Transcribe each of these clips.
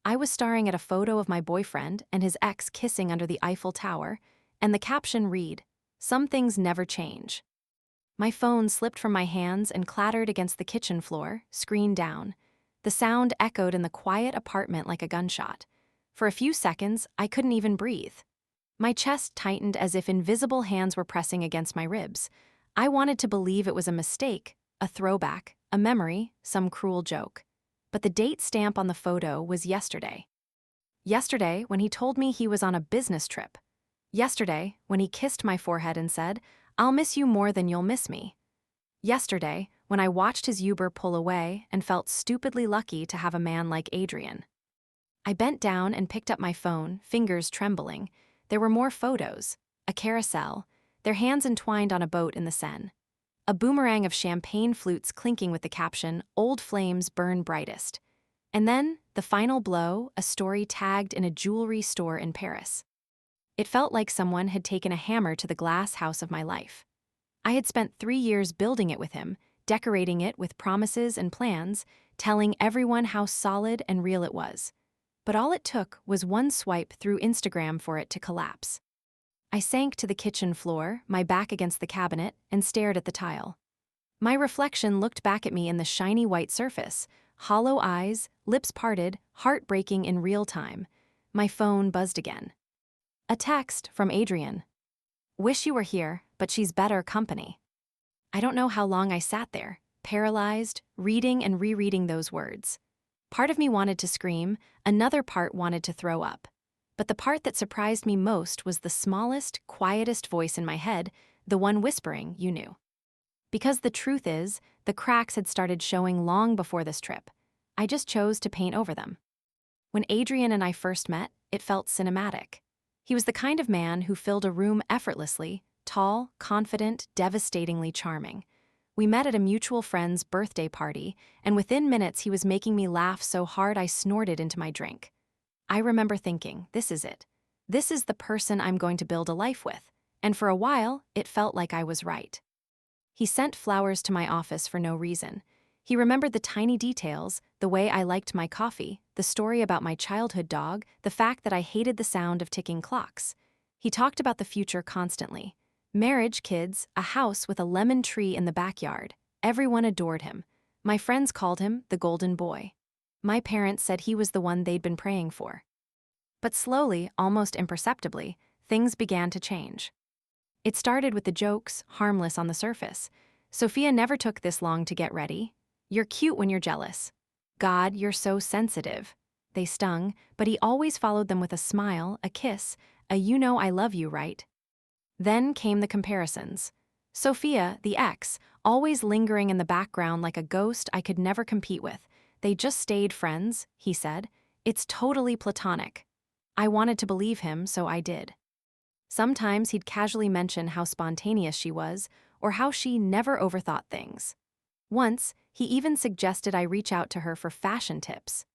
I was staring at a photo of my boyfriend and his ex kissing under the Eiffel Tower, and the caption read, "Some things never change." My phone slipped from my hands and clattered against the kitchen floor, screen down. The sound echoed in the quiet apartment like a gunshot. For a few seconds, I couldn't even breathe. My chest tightened as if invisible hands were pressing against my ribs. I wanted to believe it was a mistake, a throwback, a memory, some cruel joke. But the date stamp on the photo was yesterday. Yesterday, when he told me he was on a business trip. Yesterday, when he kissed my forehead and said, "I'll miss you more than you'll miss me." Yesterday, when I watched his Uber pull away and felt stupidly lucky to have a man like Adrian. I bent down and picked up my phone, fingers trembling. There were more photos, a carousel, their hands entwined on a boat in the Seine. A boomerang of champagne flutes clinking with the caption, "Old flames burn brightest." And then, the final blow, a story tagged in a jewelry store in Paris. It felt like someone had taken a hammer to the glass house of my life. I had spent 3 years building it with him, decorating it with promises and plans, telling everyone how solid and real it was. But all it took was one swipe through Instagram for it to collapse. I sank to the kitchen floor, my back against the cabinet, and stared at the tile. My reflection looked back at me in the shiny white surface, hollow eyes, lips parted, heart breaking in real time. My phone buzzed again. A text from Adrian. "Wish you were here, but she's better company." I don't know how long I sat there, paralyzed, reading and rereading those words. Part of me wanted to scream, another part wanted to throw up. But the part that surprised me most was the smallest, quietest voice in my head, the one whispering, "You knew." Because the truth is, the cracks had started showing long before this trip. I just chose to paint over them. When Adrian and I first met, it felt cinematic. He was the kind of man who filled a room effortlessly, tall, confident, devastatingly charming. We met at a mutual friend's birthday party, and within minutes he was making me laugh so hard I snorted into my drink. I remember thinking, this is it. This is the person I'm going to build a life with, and for a while, it felt like I was right. He sent flowers to my office for no reason. He remembered the tiny details, the way I liked my coffee, the story about my childhood dog, the fact that I hated the sound of ticking clocks. He talked about the future constantly. Marriage, kids, a house with a lemon tree in the backyard. Everyone adored him. My friends called him the golden boy. My parents said he was the one they'd been praying for. But slowly, almost imperceptibly, things began to change. It started with the jokes, harmless on the surface. "Sophia never took this long to get ready. You're cute when you're jealous. God, you're so sensitive." They stung, but he always followed them with a smile, a kiss, a "you know I love you, right?" Then came the comparisons. Sophia, the ex, always lingering in the background like a ghost I could never compete with. "They just stayed friends," he said. "It's totally platonic." I wanted to believe him, so I did. Sometimes he'd casually mention how spontaneous she was, or how she never overthought things. Once, he even suggested I reach out to her for fashion tips.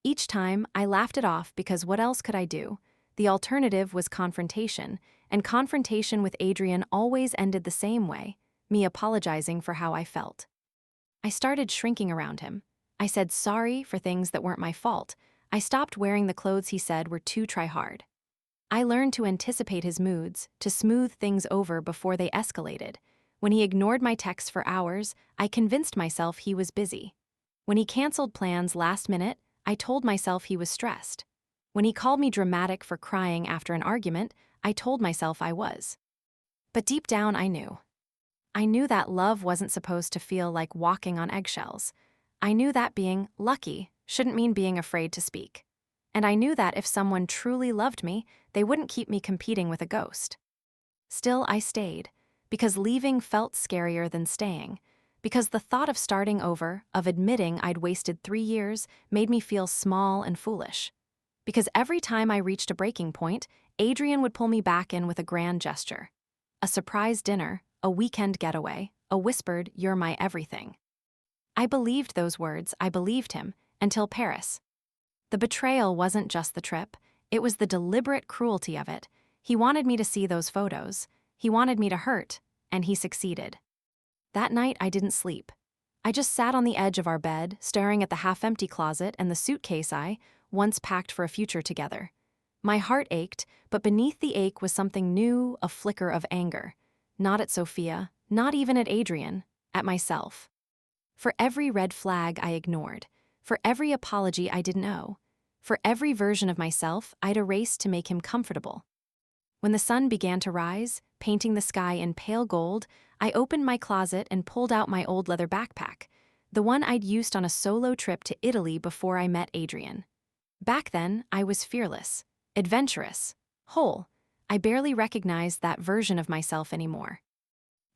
Each time, I laughed it off because what else could I do? The alternative was confrontation, and confrontation with Adrian always ended the same way, me apologizing for how I felt. I started shrinking around him. I said sorry for things that weren't my fault. I stopped wearing the clothes he said were too try-hard. I learned to anticipate his moods, to smooth things over before they escalated. When he ignored my texts for hours, I convinced myself he was busy. When he canceled plans last minute, I told myself he was stressed. When he called me dramatic for crying after an argument, I told myself I was. But deep down, I knew. I knew that love wasn't supposed to feel like walking on eggshells. I knew that being lucky shouldn't mean being afraid to speak. And I knew that if someone truly loved me, they wouldn't keep me competing with a ghost. Still, I stayed, because leaving felt scarier than staying, because the thought of starting over, of admitting I'd wasted 3 years, made me feel small and foolish. Because every time I reached a breaking point, Adrian would pull me back in with a grand gesture. A surprise dinner, a weekend getaway, a whispered, "You're my everything." I believed those words, I believed him, until Paris. The betrayal wasn't just the trip, it was the deliberate cruelty of it. He wanted me to see those photos. He wanted me to hurt, and he succeeded. That night, I didn't sleep. I just sat on the edge of our bed, staring at the half-empty closet and the suitcase I, once packed for a future together. My heart ached, but beneath the ache was something new, a flicker of anger. Not at Sophia, not even at Adrian, at myself. For every red flag I ignored, for every apology I didn't owe, for every version of myself I'd erased to make him comfortable. When the sun began to rise, painting the sky in pale gold, I opened my closet and pulled out my old leather backpack, the one I'd used on a solo trip to Italy before I met Adrian. Back then, I was fearless, adventurous, whole. I barely recognized that version of myself anymore.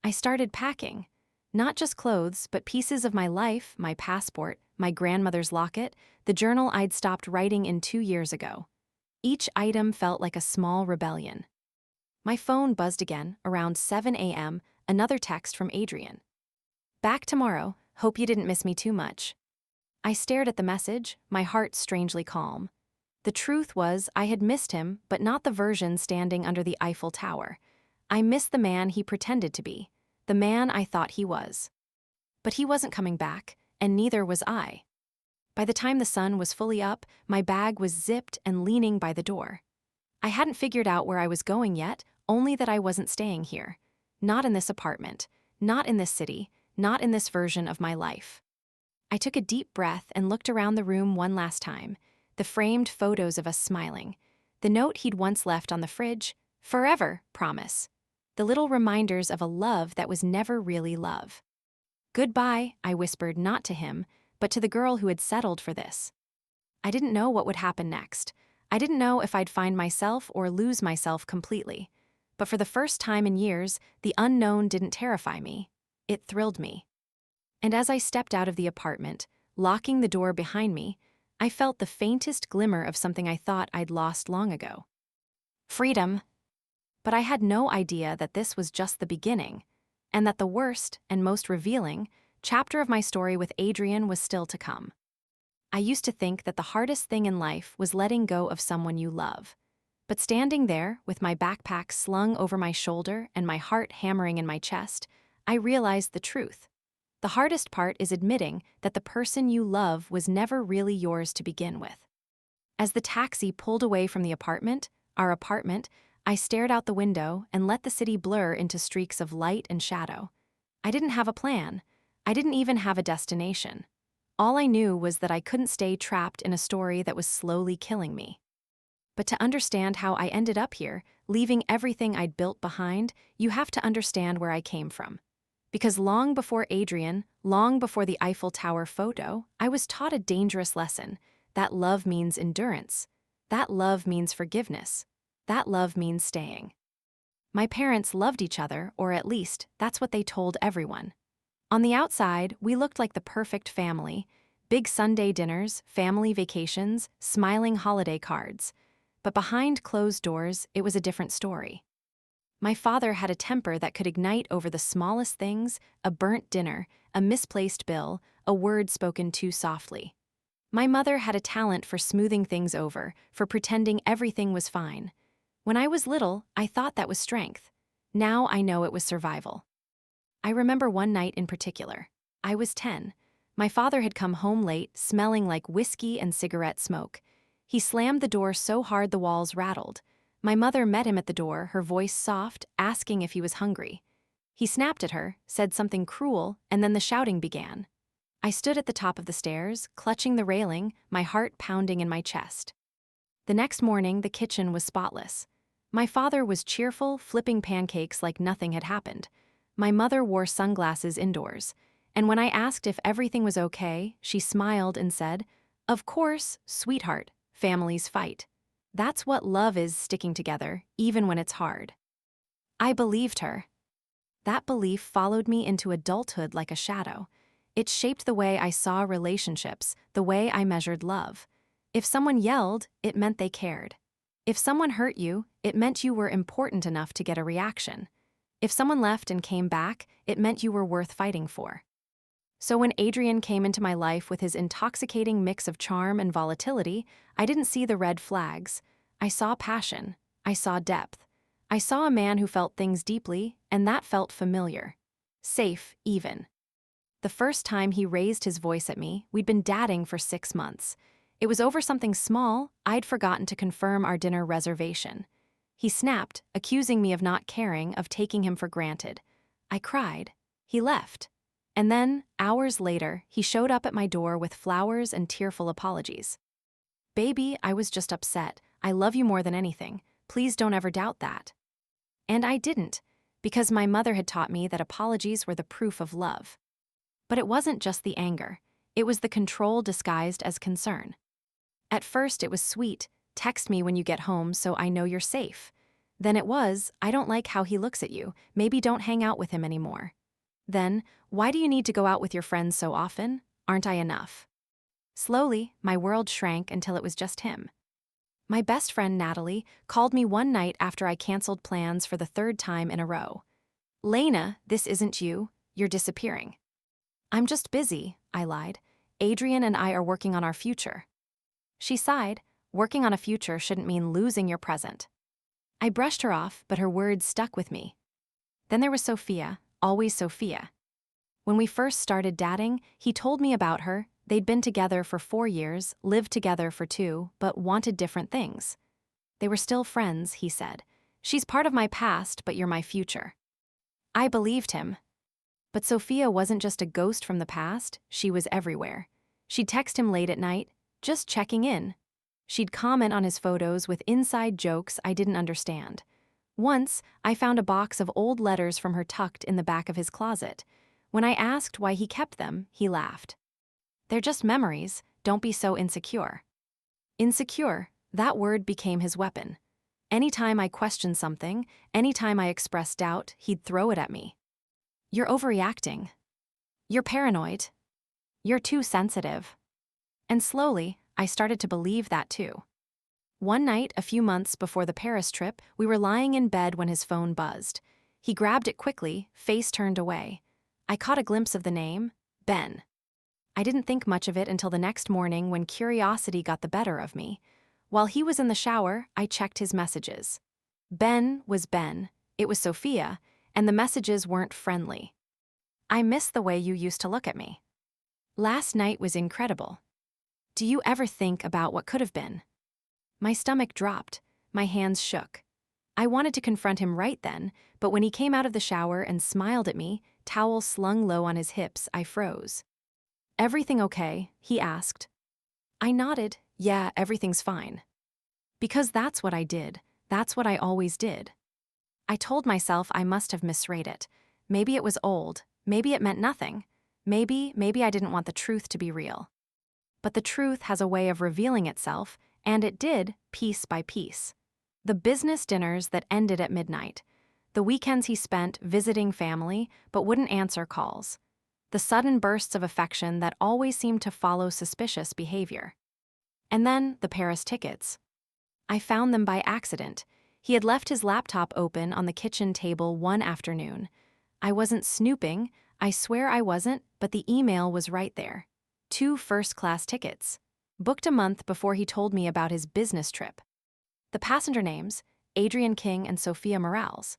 I started packing. Not just clothes, but pieces of my life, my passport, my grandmother's locket, the journal I'd stopped writing in 2 years ago. Each item felt like a small rebellion. My phone buzzed again, around 7 a.m., another text from Adrian. "Back tomorrow, hope you didn't miss me too much." I stared at the message, my heart strangely calm. The truth was, I had missed him, but not the version standing under the Eiffel Tower. I missed the man he pretended to be, the man I thought he was. But he wasn't coming back, and neither was I. By the time the sun was fully up, my bag was zipped and leaning by the door. I hadn't figured out where I was going yet, only that I wasn't staying here. Not in this apartment, not in this city, not in this version of my life. I took a deep breath and looked around the room one last time, the framed photos of us smiling, the note he'd once left on the fridge, "Forever, promise." The little reminders of a love that was never really love. "Goodbye," I whispered, not to him, but to the girl who had settled for this. I didn't know what would happen next. I didn't know if I'd find myself or lose myself completely. But for the first time in years, the unknown didn't terrify me. It thrilled me. And as I stepped out of the apartment, locking the door behind me, I felt the faintest glimmer of something I thought I'd lost long ago. Freedom. But I had no idea that this was just the beginning, and that the worst and most revealing chapter of my story with Adrian was still to come. I used to think that the hardest thing in life was letting go of someone you love. But standing there, with my backpack slung over my shoulder and my heart hammering in my chest, I realized the truth. The hardest part is admitting that the person you love was never really yours to begin with. As the taxi pulled away from the apartment, our apartment, I stared out the window and let the city blur into streaks of light and shadow. I didn't have a plan. I didn't even have a destination. All I knew was that I couldn't stay trapped in a story that was slowly killing me. But to understand how I ended up here, leaving everything I'd built behind, you have to understand where I came from. Because long before Adrian, long before the Eiffel Tower photo, I was taught a dangerous lesson. That love means endurance. That love means forgiveness. That love means staying. My parents loved each other, or at least, that's what they told everyone. On the outside, we looked like the perfect family. Big Sunday dinners, family vacations, smiling holiday cards. But behind closed doors, it was a different story. My father had a temper that could ignite over the smallest things, a burnt dinner, a misplaced bill, a word spoken too softly. My mother had a talent for smoothing things over, for pretending everything was fine. When I was little, I thought that was strength. Now I know it was survival. I remember one night in particular. I was 10. My father had come home late, smelling like whiskey and cigarette smoke. He slammed the door so hard the walls rattled. My mother met him at the door, her voice soft, asking if he was hungry. He snapped at her, said something cruel, and then the shouting began. I stood at the top of the stairs, clutching the railing, my heart pounding in my chest. The next morning, the kitchen was spotless. My father was cheerful, flipping pancakes like nothing had happened. My mother wore sunglasses indoors. And when I asked if everything was okay, she smiled and said, "Of course, sweetheart, families fight. That's what love is, sticking together, even when it's hard." I believed her. That belief followed me into adulthood like a shadow. It shaped the way I saw relationships, the way I measured love. If someone yelled, it meant they cared. If someone hurt you, it meant you were important enough to get a reaction. If someone left and came back, it meant you were worth fighting for. So when Adrian came into my life with his intoxicating mix of charm and volatility, I didn't see the red flags. I saw passion. I saw depth. I saw a man who felt things deeply, and that felt familiar. Safe, even. The first time he raised his voice at me, we'd been dating for 6 months. It was over something small. I'd forgotten to confirm our dinner reservation. He snapped, accusing me of not caring, of taking him for granted. I cried. He left. And then, hours later, he showed up at my door with flowers and tearful apologies. Baby, I was just upset. I love you more than anything. Please don't ever doubt that. And I didn't, because my mother had taught me that apologies were the proof of love. But it wasn't just the anger. It was the control disguised as concern. At first, it was sweet. Text me when you get home so I know you're safe. Then it was, I don't like how he looks at you. Maybe don't hang out with him anymore. Then, why do you need to go out with your friends so often? Aren't I enough? Slowly, my world shrank until it was just him. My best friend, Natalie, called me one night after I canceled plans for the third time in a row. Lena, this isn't you. You're disappearing. I'm just busy, I lied. Adrian and I are working on our future. She sighed. Working on a future shouldn't mean losing your present. I brushed her off, but her words stuck with me. Then there was Sophia, always Sophia. When we first started dating, he told me about her. They'd been together for 4 years, lived together for 2, but wanted different things. They were still friends, he said. She's part of my past, but you're my future. I believed him. But Sophia wasn't just a ghost from the past, she was everywhere. She'd text him late at night, just checking in. She'd comment on his photos with inside jokes I didn't understand. Once, I found a box of old letters from her tucked in the back of his closet. When I asked why he kept them, he laughed. They're just memories, don't be so insecure. Insecure, that word became his weapon. Anytime I questioned something, anytime I expressed doubt, he'd throw it at me. You're overreacting. You're paranoid. You're too sensitive. And slowly, I started to believe that too. One night, a few months before the Paris trip, we were lying in bed when his phone buzzed. He grabbed it quickly, face turned away. I caught a glimpse of the name, Ben. I didn't think much of it until the next morning when curiosity got the better of me. While he was in the shower, I checked his messages. Ben was Ben, it was Sophia, and the messages weren't friendly. I miss the way you used to look at me. Last night was incredible. Do you ever think about what could have been? My stomach dropped, my hands shook. I wanted to confront him right then, but when he came out of the shower and smiled at me, towel slung low on his hips, I froze. Everything okay? He asked. I nodded, yeah, everything's fine. Because that's what I did, that's what I always did. I told myself I must have misread it. Maybe it was old, maybe it meant nothing. Maybe I didn't want the truth to be real. But the truth has a way of revealing itself, and it did, piece by piece. The business dinners that ended at midnight. The weekends he spent visiting family, but wouldn't answer calls. The sudden bursts of affection that always seemed to follow suspicious behavior. And then the Paris tickets. I found them by accident. He had left his laptop open on the kitchen table one afternoon. I wasn't snooping, I swear I wasn't, but the email was right there. 2 first-class tickets. Booked a month before he told me about his business trip. The passenger names, Adrian King and Sophia Morales.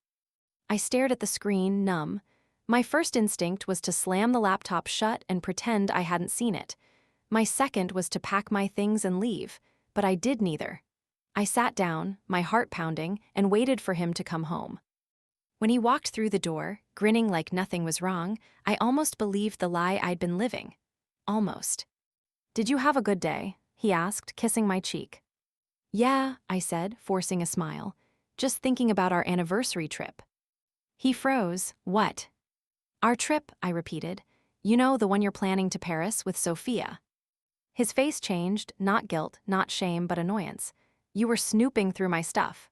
I stared at the screen, numb. My first instinct was to slam the laptop shut and pretend I hadn't seen it. My second was to pack my things and leave, but I did neither. I sat down, my heart pounding, and waited for him to come home. When he walked through the door, grinning like nothing was wrong, I almost believed the lie I'd been living. Almost. Did you have a good day? He asked, kissing my cheek. Yeah, I said, forcing a smile. Just thinking about our anniversary trip. He froze. What? Our trip, I repeated. You know, the one you're planning to Paris with Sophia. His face changed, not guilt, not shame, but annoyance. You were snooping through my stuff.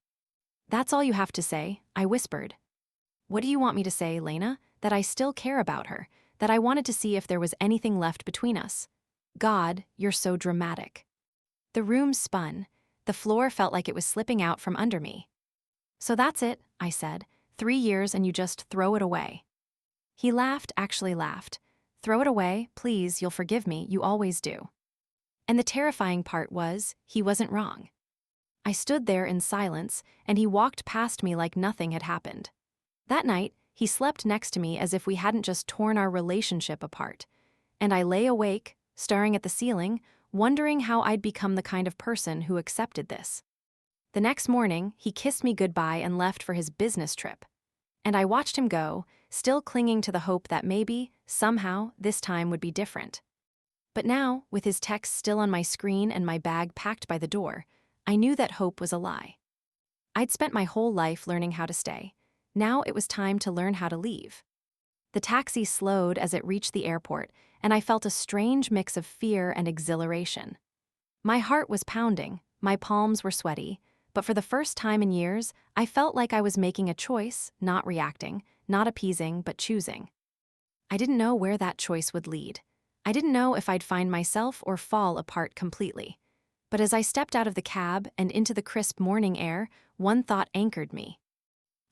That's all you have to say, I whispered. What do you want me to say, Lena? That I still care about her, that I wanted to see if there was anything left between us. God, you're so dramatic. The room spun. The floor felt like it was slipping out from under me. So that's it, I said. 3 years and you just throw it away. He laughed, actually laughed. Throw it away, please, you'll forgive me, you always do. And the terrifying part was, he wasn't wrong. I stood there in silence, and he walked past me like nothing had happened. That night, he slept next to me as if we hadn't just torn our relationship apart. And I lay awake, staring at the ceiling, wondering how I'd become the kind of person who accepted this. The next morning, he kissed me goodbye and left for his business trip. And I watched him go, still clinging to the hope that maybe, somehow, this time would be different. But now, with his text still on my screen and my bag packed by the door, I knew that hope was a lie. I'd spent my whole life learning how to stay. Now it was time to learn how to leave. The taxi slowed as it reached the airport, and I felt a strange mix of fear and exhilaration. My heart was pounding, my palms were sweaty, but for the first time in years, I felt like I was making a choice, not reacting, not appeasing, but choosing. I didn't know where that choice would lead. I didn't know if I'd find myself or fall apart completely. But as I stepped out of the cab and into the crisp morning air, one thought anchored me.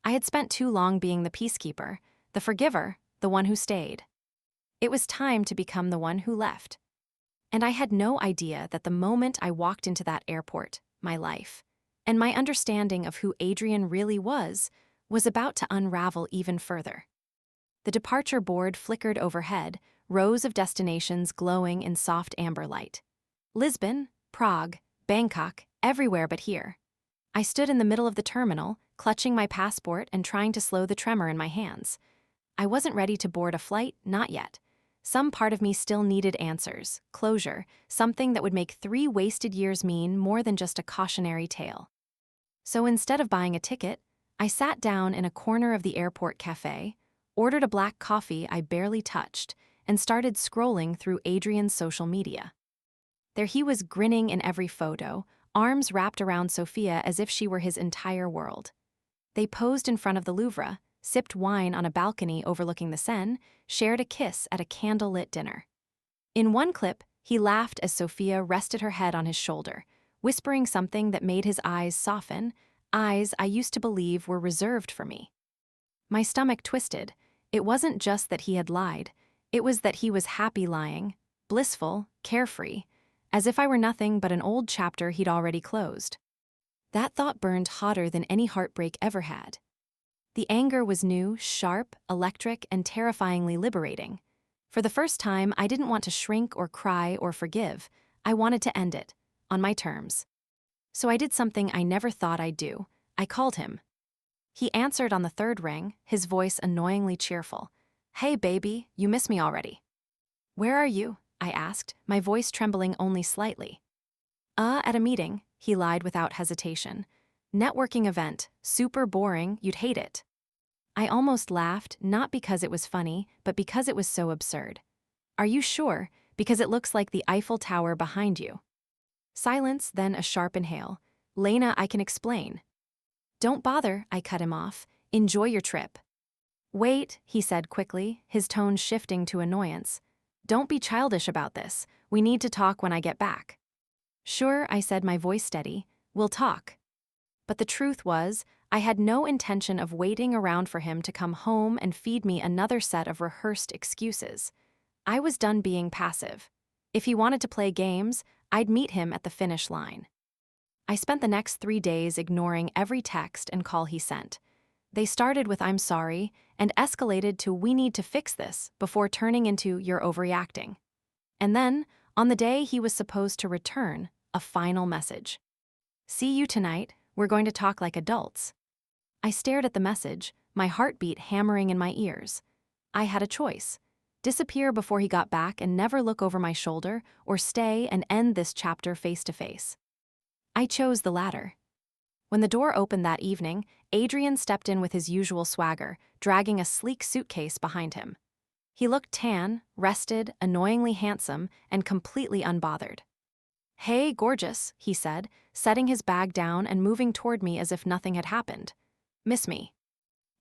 I had spent too long being the peacekeeper, the forgiver, the one who stayed. It was time to become the one who left. And I had no idea that the moment I walked into that airport, my life, and my understanding of who Adrian really was about to unravel even further. The departure board flickered overhead, rows of destinations glowing in soft amber light. Lisbon, Prague, Bangkok, everywhere but here. I stood in the middle of the terminal, clutching my passport and trying to slow the tremor in my hands. I wasn't ready to board a flight, not yet. Some part of me still needed answers, closure, something that would make 3 wasted years mean more than just a cautionary tale. So instead of buying a ticket, I sat down in a corner of the airport cafe, ordered a black coffee I barely touched, and started scrolling through Adrian's social media. There he was, grinning in every photo, arms wrapped around Sophia as if she were his entire world. They posed in front of the Louvre, sipped wine on a balcony overlooking the Seine, shared a kiss at a candlelit dinner. In one clip, he laughed as Sophia rested her head on his shoulder, whispering something that made his eyes soften, eyes I used to believe were reserved for me. My stomach twisted. It wasn't just that he had lied, it was that he was happy lying, blissful, carefree, as if I were nothing but an old chapter he'd already closed. That thought burned hotter than any heartbreak ever had. The anger was new, sharp, electric, and terrifyingly liberating. For the first time, I didn't want to shrink or cry or forgive. I wanted to end it, on my terms. So I did something I never thought I'd do. I called him. He answered on the third ring, his voice annoyingly cheerful. "Hey, baby, you miss me already." "Where are you?" I asked, my voice trembling only slightly. At a meeting," he lied without hesitation. "Networking event, super boring, you'd hate it." I almost laughed, not because it was funny, but because it was so absurd. "Are you sure? Because it looks like the Eiffel Tower behind you." Silence, then a sharp inhale. "Lena, I can explain." "Don't bother," I cut him off. "Enjoy your trip." "Wait," he said quickly, his tone shifting to annoyance. "Don't be childish about this. We need to talk when I get back." "Sure," I said, my voice steady. "We'll talk." But the truth was, I had no intention of waiting around for him to come home and feed me another set of rehearsed excuses. I was done being passive. If he wanted to play games, I'd meet him at the finish line. I spent the next 3 days ignoring every text and call he sent. They started with "I'm sorry" and escalated to "we need to fix this" before turning into "you're overreacting." And then, on the day he was supposed to return, a final message. "See you tonight, we're going to talk like adults." I stared at the message, my heartbeat hammering in my ears. I had a choice: disappear before he got back and never look over my shoulder, or stay and end this chapter face to face. I chose the latter. When the door opened that evening, Adrian stepped in with his usual swagger, dragging a sleek suitcase behind him. He looked tan, rested, annoyingly handsome, and completely unbothered. "Hey, gorgeous," he said, setting his bag down and moving toward me as if nothing had happened. "Miss me?"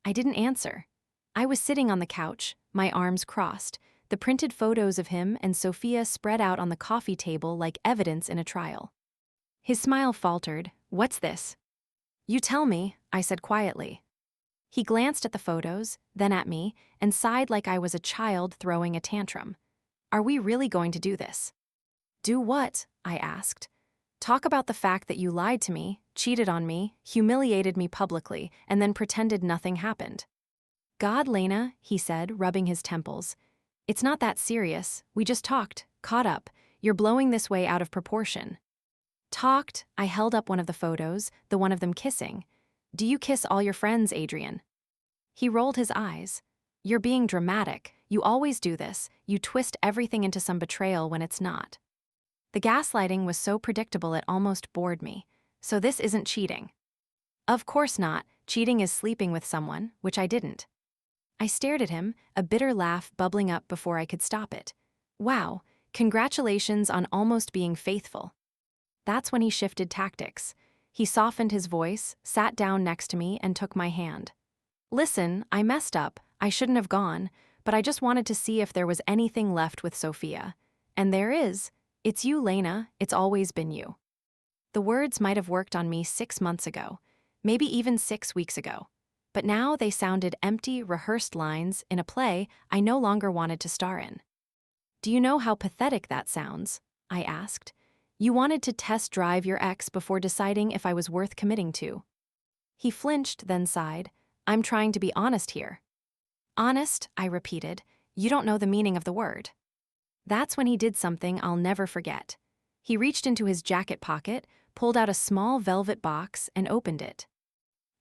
I didn't answer. I was sitting on the couch, my arms crossed, the printed photos of him and Sophia spread out on the coffee table like evidence in a trial. His smile faltered. "What's this?" "You tell me," I said quietly. He glanced at the photos, then at me, and sighed like I was a child throwing a tantrum. "Are we really going to do this?" "Do what?" I asked. "Talk about the fact that you lied to me, cheated on me, humiliated me publicly, and then pretended nothing happened." "God, Lena," he said, rubbing his temples. "It's not that serious. We just talked, caught up. You're blowing this way out of proportion. Talked, I held up one of the photos, the one of them kissing. Do you kiss all your friends, Adrian? He rolled his eyes. You're being dramatic. You always do this. You twist everything into some betrayal when it's not. The gaslighting was so predictable it almost bored me. So this isn't cheating. Of course not. Cheating is sleeping with someone, which I didn't. I stared at him, a bitter laugh bubbling up before I could stop it. Wow, congratulations on almost being faithful. That's when he shifted tactics. He softened his voice, sat down next to me, and took my hand. Listen, I messed up. I shouldn't have gone, but I just wanted to see if there was anything left with Sophia. And there is. It's you, Lena. It's always been you. The words might have worked on me 6 months ago, maybe even 6 weeks ago. But now they sounded empty, rehearsed lines in a play I no longer wanted to star in. Do you know how pathetic that sounds? I asked. You wanted to test drive your ex before deciding if I was worth committing to. He flinched, then sighed. I'm trying to be honest here. Honest, I repeated. You don't know the meaning of the word. That's when he did something I'll never forget. He reached into his jacket pocket, pulled out a small velvet box, and opened it.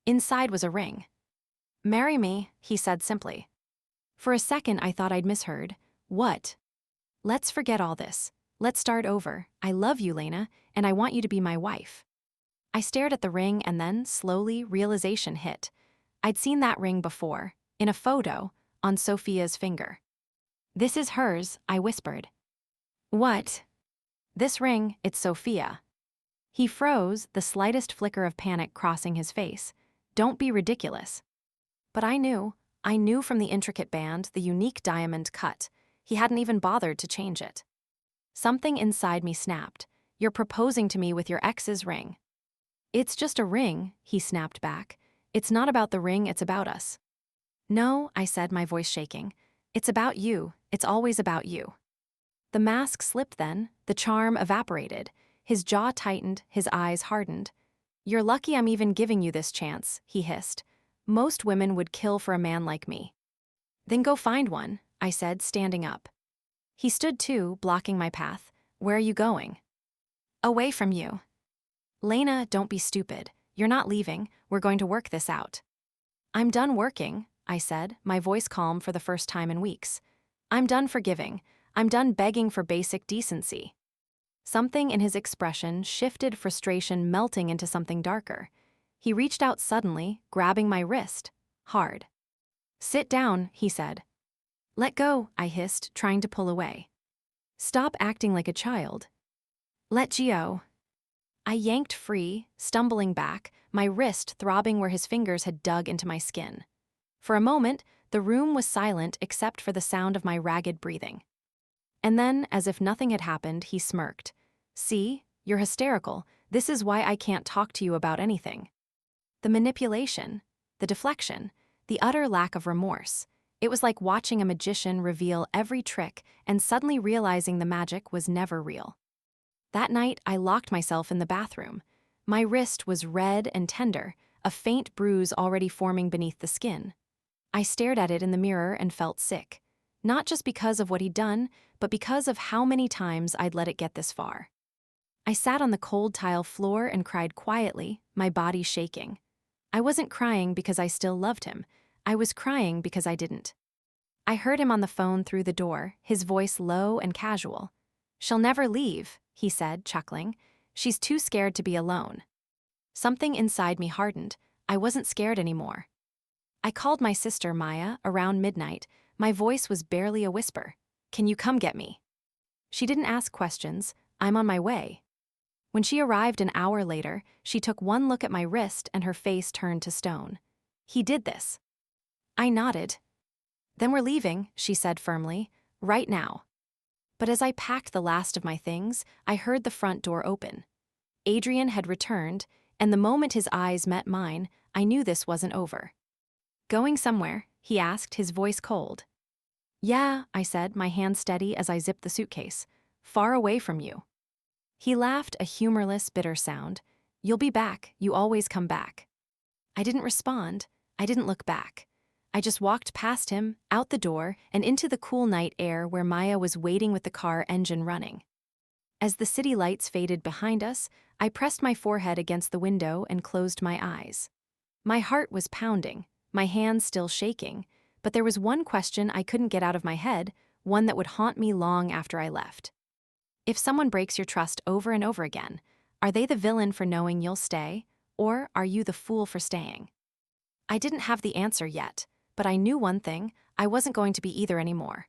Inside was a ring. Marry me, he said simply. For a second, I thought I'd misheard. What? Let's forget all this. Let's start over. I love you, Lena, and I want you to be my wife. I stared at the ring and then, slowly, realization hit. I'd seen that ring before, in a photo, on Sophia's finger. This is hers, I whispered. What? This ring, it's Sophia. He froze, the slightest flicker of panic crossing his face. Don't be ridiculous. But I knew from the intricate band, the unique diamond cut. He hadn't even bothered to change it. Something inside me snapped. You're proposing to me with your ex's ring. It's just a ring, he snapped back. It's not about the ring, it's about us. No, I said, my voice shaking. It's about you. It's always about you. The mask slipped then, the charm evaporated. His jaw tightened, his eyes hardened. You're lucky I'm even giving you this chance, he hissed. Most women would kill for a man like me. Then go find one, I said, standing up. He stood too, blocking my path. Where are you going? Away from you. Lena, don't be stupid. You're not leaving. We're going to work this out. I'm done working, I said, my voice calm for the first time in weeks. I'm done forgiving. I'm done begging for basic decency. Something in his expression shifted, frustration melting into something darker. He reached out suddenly, grabbing my wrist. Hard. Sit down, he said. Let go, I hissed, trying to pull away. Stop acting like a child. Let go. I yanked free, stumbling back, my wrist throbbing where his fingers had dug into my skin. For a moment, the room was silent except for the sound of my ragged breathing. And then, as if nothing had happened, he smirked. See, you're hysterical. This is why I can't talk to you about anything. The manipulation, the deflection, the utter lack of remorse. It was like watching a magician reveal every trick and suddenly realizing the magic was never real. That night, I locked myself in the bathroom. My wrist was red and tender, a faint bruise already forming beneath the skin. I stared at it in the mirror and felt sick. Not just because of what he'd done, but because of how many times I'd let it get this far. I sat on the cold tile floor and cried quietly, my body shaking. I wasn't crying because I still loved him. I was crying because I didn't. I heard him on the phone through the door, his voice low and casual. She'll never leave, he said, chuckling. She's too scared to be alone. Something inside me hardened. I wasn't scared anymore. I called my sister Maya around midnight. My voice was barely a whisper. Can you come get me? She didn't ask questions. I'm on my way. When she arrived an hour later, she took one look at my wrist and her face turned to stone. He did this. I nodded. Then we're leaving, she said firmly, right now. But as I packed the last of my things, I heard the front door open. Adrian had returned, and the moment his eyes met mine, I knew this wasn't over. Going somewhere? He asked, his voice cold. Yeah, I said, my hand steady as I zipped the suitcase. Far away from you. He laughed, a humorless, bitter sound. You'll be back. You always come back. I didn't respond. I didn't look back. I just walked past him, out the door, and into the cool night air where Maya was waiting with the car engine running. As the city lights faded behind us, I pressed my forehead against the window and closed my eyes. My heart was pounding, my hands still shaking, but there was one question I couldn't get out of my head, one that would haunt me long after I left. If someone breaks your trust over and over again, are they the villain for knowing you'll stay, or are you the fool for staying? I didn't have the answer yet, but I knew one thing: I wasn't going to be either anymore.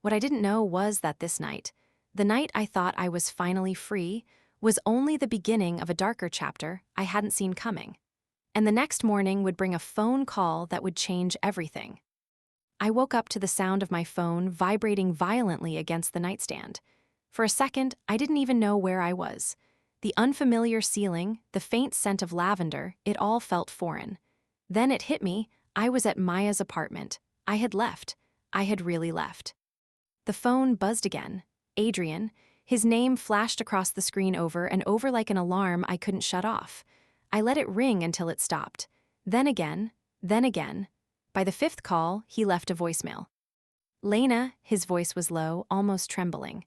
What I didn't know was that this night, the night I thought I was finally free, was only the beginning of a darker chapter I hadn't seen coming. And the next morning would bring a phone call that would change everything. I woke up to the sound of my phone vibrating violently against the nightstand. For a second, I didn't even know where I was. The unfamiliar ceiling, the faint scent of lavender, it all felt foreign. Then it hit me: I was at Maya's apartment. I had left. I had really left. The phone buzzed again. Adrian. His name flashed across the screen over and over like an alarm I couldn't shut off. I let it ring until it stopped. Then again, then again. By the fifth call, he left a voicemail. "Lena," his voice was low, almost trembling.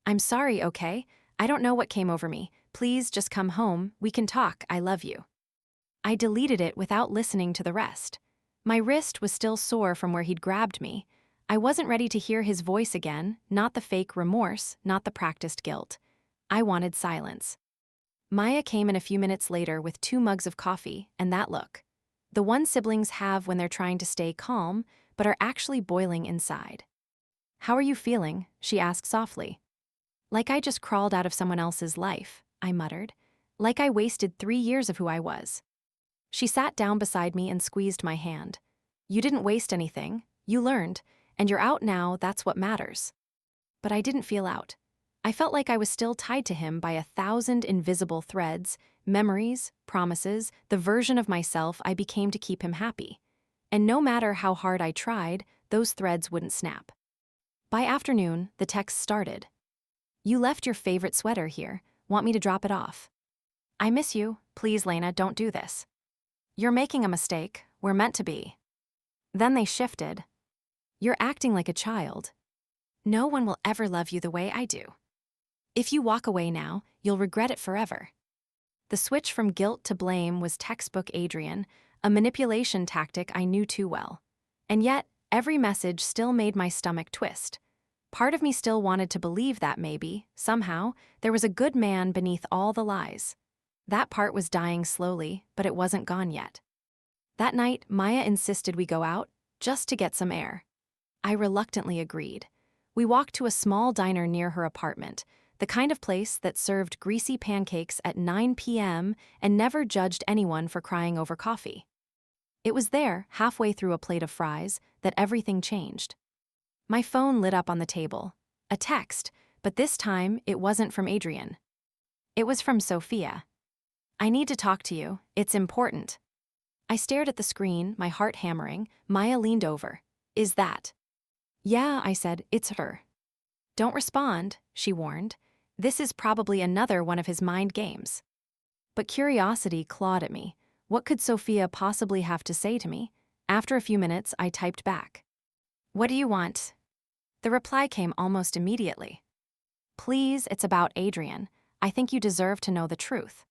"I'm sorry, okay? I don't know what came over me. Please just come home. We can talk. I love you." I deleted it without listening to the rest. My wrist was still sore from where he'd grabbed me. I wasn't ready to hear his voice again, not the fake remorse, not the practiced guilt. I wanted silence. Maya came in a few minutes later with 2 mugs of coffee, and that look. The one siblings have when they're trying to stay calm, but are actually boiling inside. "How are you feeling?" she asked softly. "Like I just crawled out of someone else's life," I muttered. "Like I wasted 3 years of who I was." She sat down beside me and squeezed my hand. "You didn't waste anything. You learned, and you're out now, that's what matters." But I didn't feel out. I felt like I was still tied to him by 1,000 invisible threads, memories, promises, the version of myself I became to keep him happy. And no matter how hard I tried, those threads wouldn't snap. By afternoon, the text started. "You left your favorite sweater here. Want me to drop it off?" "I miss you. Please, Lena, don't do this." "You're making a mistake. We're meant to be." Then they shifted. "You're acting like a child. No one will ever love you the way I do. If you walk away now, you'll regret it forever." The switch from guilt to blame was textbook Adrian, a manipulation tactic I knew too well. And yet, every message still made my stomach twist. Part of me still wanted to believe that maybe, somehow, there was a good man beneath all the lies. That part was dying slowly, but it wasn't gone yet. That night, Maya insisted we go out, just to get some air. I reluctantly agreed. We walked to a small diner near her apartment, the kind of place that served greasy pancakes at 9 p.m. and never judged anyone for crying over coffee. It was there, halfway through a plate of fries, that everything changed. My phone lit up on the table. A text, but this time it wasn't from Adrian. It was from Sophia. "I need to talk to you. It's important." I stared at the screen, my heart hammering. Maya leaned over. "Is that?" "Yeah," I said, "it's her." "Don't respond," she warned. "This is probably another one of his mind games." But curiosity clawed at me. What could Sophia possibly have to say to me? After a few minutes, I typed back. "What do you want?" The reply came almost immediately. "Please, it's about Adrian. I think you deserve to know the truth."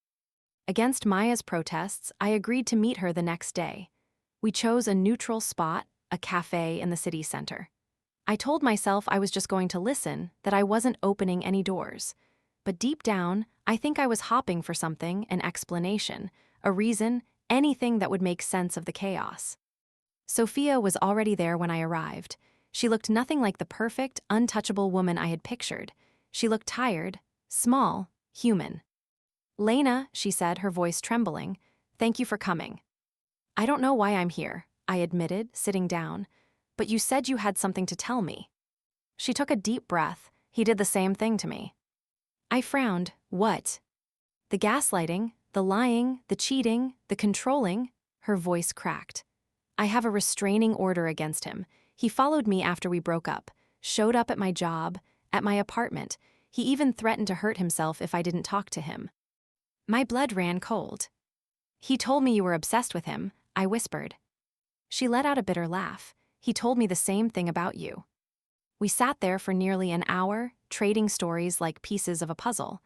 Against Maya's protests, I agreed to meet her the next day. We chose a neutral spot, a cafe in the city center. I told myself I was just going to listen, that I wasn't opening any doors. But deep down, I think I was hopping for something, an explanation, a reason, anything that would make sense of the chaos. Sophia was already there when I arrived. She looked nothing like the perfect, untouchable woman I had pictured. She looked tired, small, human. "Lena," she said, her voice trembling, "thank you for coming." "I don't know why I'm here," I admitted, sitting down. "But you said you had something to tell me." She took a deep breath. He did the same thing to me. I frowned. "What?" "The gaslighting, the lying, the cheating, the controlling." Her voice cracked. "I have a restraining order against him. He followed me after we broke up, showed up at my job, at my apartment. He even threatened to hurt himself if I didn't talk to him." My blood ran cold. "He told me you were obsessed with him," I whispered. She let out a bitter laugh. "He told me the same thing about you." We sat there for nearly an hour, trading stories like pieces of a puzzle.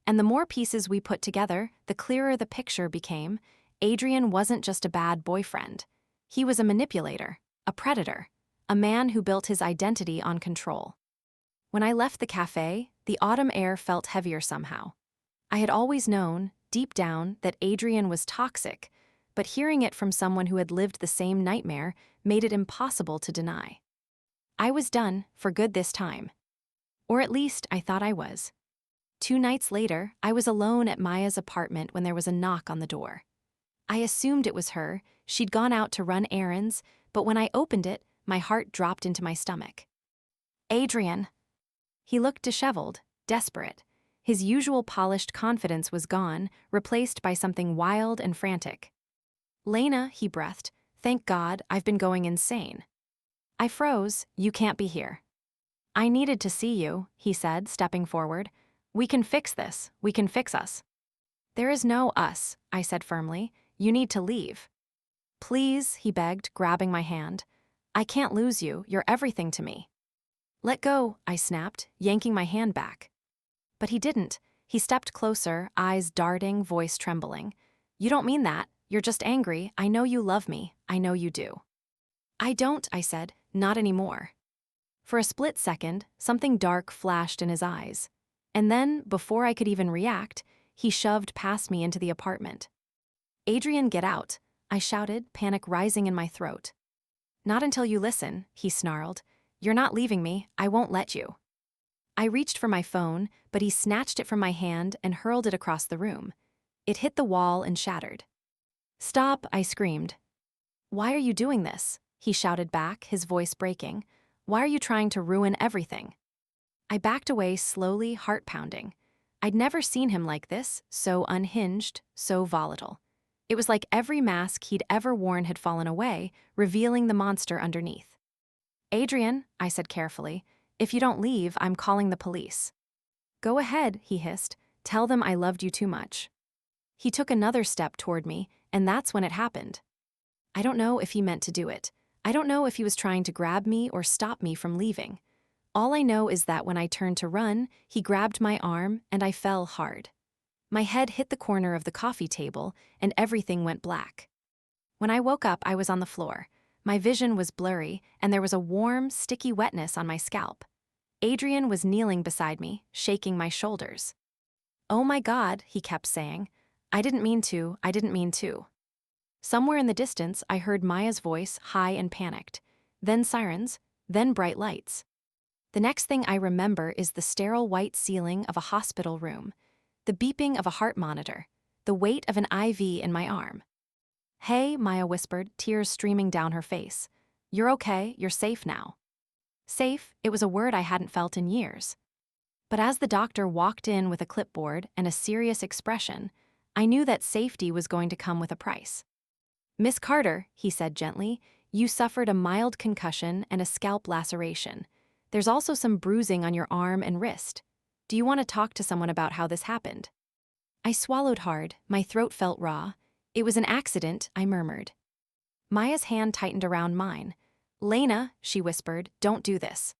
And the more pieces we put together, the clearer the picture became. Adrian wasn't just a bad boyfriend. He was a manipulator, a predator, a man who built his identity on control. When I left the cafe, the autumn air felt heavier somehow. I had always known, deep down, that Adrian was toxic, but hearing it from someone who had lived the same nightmare made it impossible to deny. I was done, for good this time. Or at least I thought I was. 2 nights later, I was alone at Maya's apartment when there was a knock on the door. I assumed it was her. She'd gone out to run errands, but when I opened it, my heart dropped into my stomach. Adrian. He looked disheveled, desperate. His usual polished confidence was gone, replaced by something wild and frantic. Lena, he breathed, thank God, I've been going insane. I froze. You can't be here. I needed to see you, he said, stepping forward. We can fix this. We can fix us. There is no us, I said firmly. You need to leave. Please, he begged, grabbing my hand. I can't lose you. You're everything to me. Let go, I snapped, yanking my hand back. But he didn't. He stepped closer, eyes darting, voice trembling. You don't mean that. You're just angry. I know you love me. I know you do. I don't, I said, not anymore. For a split second, something dark flashed in his eyes. And then, before I could even react, he shoved past me into the apartment. Adrian, get out, I shouted, panic rising in my throat. Not until you listen, he snarled. You're not leaving me. I won't let you. I reached for my phone, but he snatched it from my hand and hurled it across the room. It hit the wall and shattered. Stop, I screamed. Why are you doing this? He shouted back, his voice breaking. Why are you trying to ruin everything? I backed away slowly, heart pounding. I'd never seen him like this, so unhinged, so volatile. It was like every mask he'd ever worn had fallen away, revealing the monster underneath. Adrian, I said carefully, if you don't leave, I'm calling the police. Go ahead, he hissed. Tell them I loved you too much. He took another step toward me, and that's when it happened. I don't know if he meant to do it. I don't know if he was trying to grab me or stop me from leaving. All I know is that when I turned to run, he grabbed my arm and I fell hard. My head hit the corner of the coffee table and everything went black. When I woke up, I was on the floor. My vision was blurry and there was a warm, sticky wetness on my scalp. Adrian was kneeling beside me, shaking my shoulders. Oh my God, he kept saying. I didn't mean to, I didn't mean to. Somewhere in the distance, I heard Maya's voice, high and panicked. Then sirens, then bright lights. The next thing I remember is the sterile white ceiling of a hospital room, the beeping of a heart monitor, the weight of an IV in my arm. Hey, Maya whispered, tears streaming down her face. You're okay, you're safe now. Safe, it was a word I hadn't felt in years. But as the doctor walked in with a clipboard and a serious expression, I knew that safety was going to come with a price. Miss Carter, he said gently, you suffered a mild concussion and a scalp laceration. There's also some bruising on your arm and wrist. Do you want to talk to someone about how this happened? I swallowed hard, my throat felt raw. It was an accident, I murmured. Maya's hand tightened around mine. Lena, she whispered, don't do this.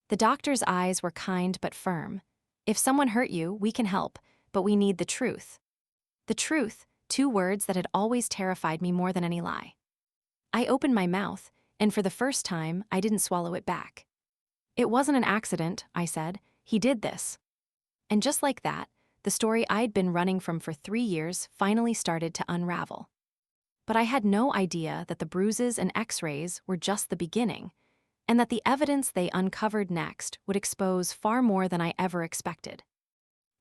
The doctor's eyes were kind but firm. If someone hurt you, we can help, but we need the truth. The truth, 2 words that had always terrified me more than any lie. I opened my mouth, and for the first time, I didn't swallow it back. It wasn't an accident, I said. He did this. And just like that, the story I'd been running from for 3 years finally started to unravel. But I had no idea that the bruises and X-rays were just the beginning, and that the evidence they uncovered next would expose far more than I ever expected.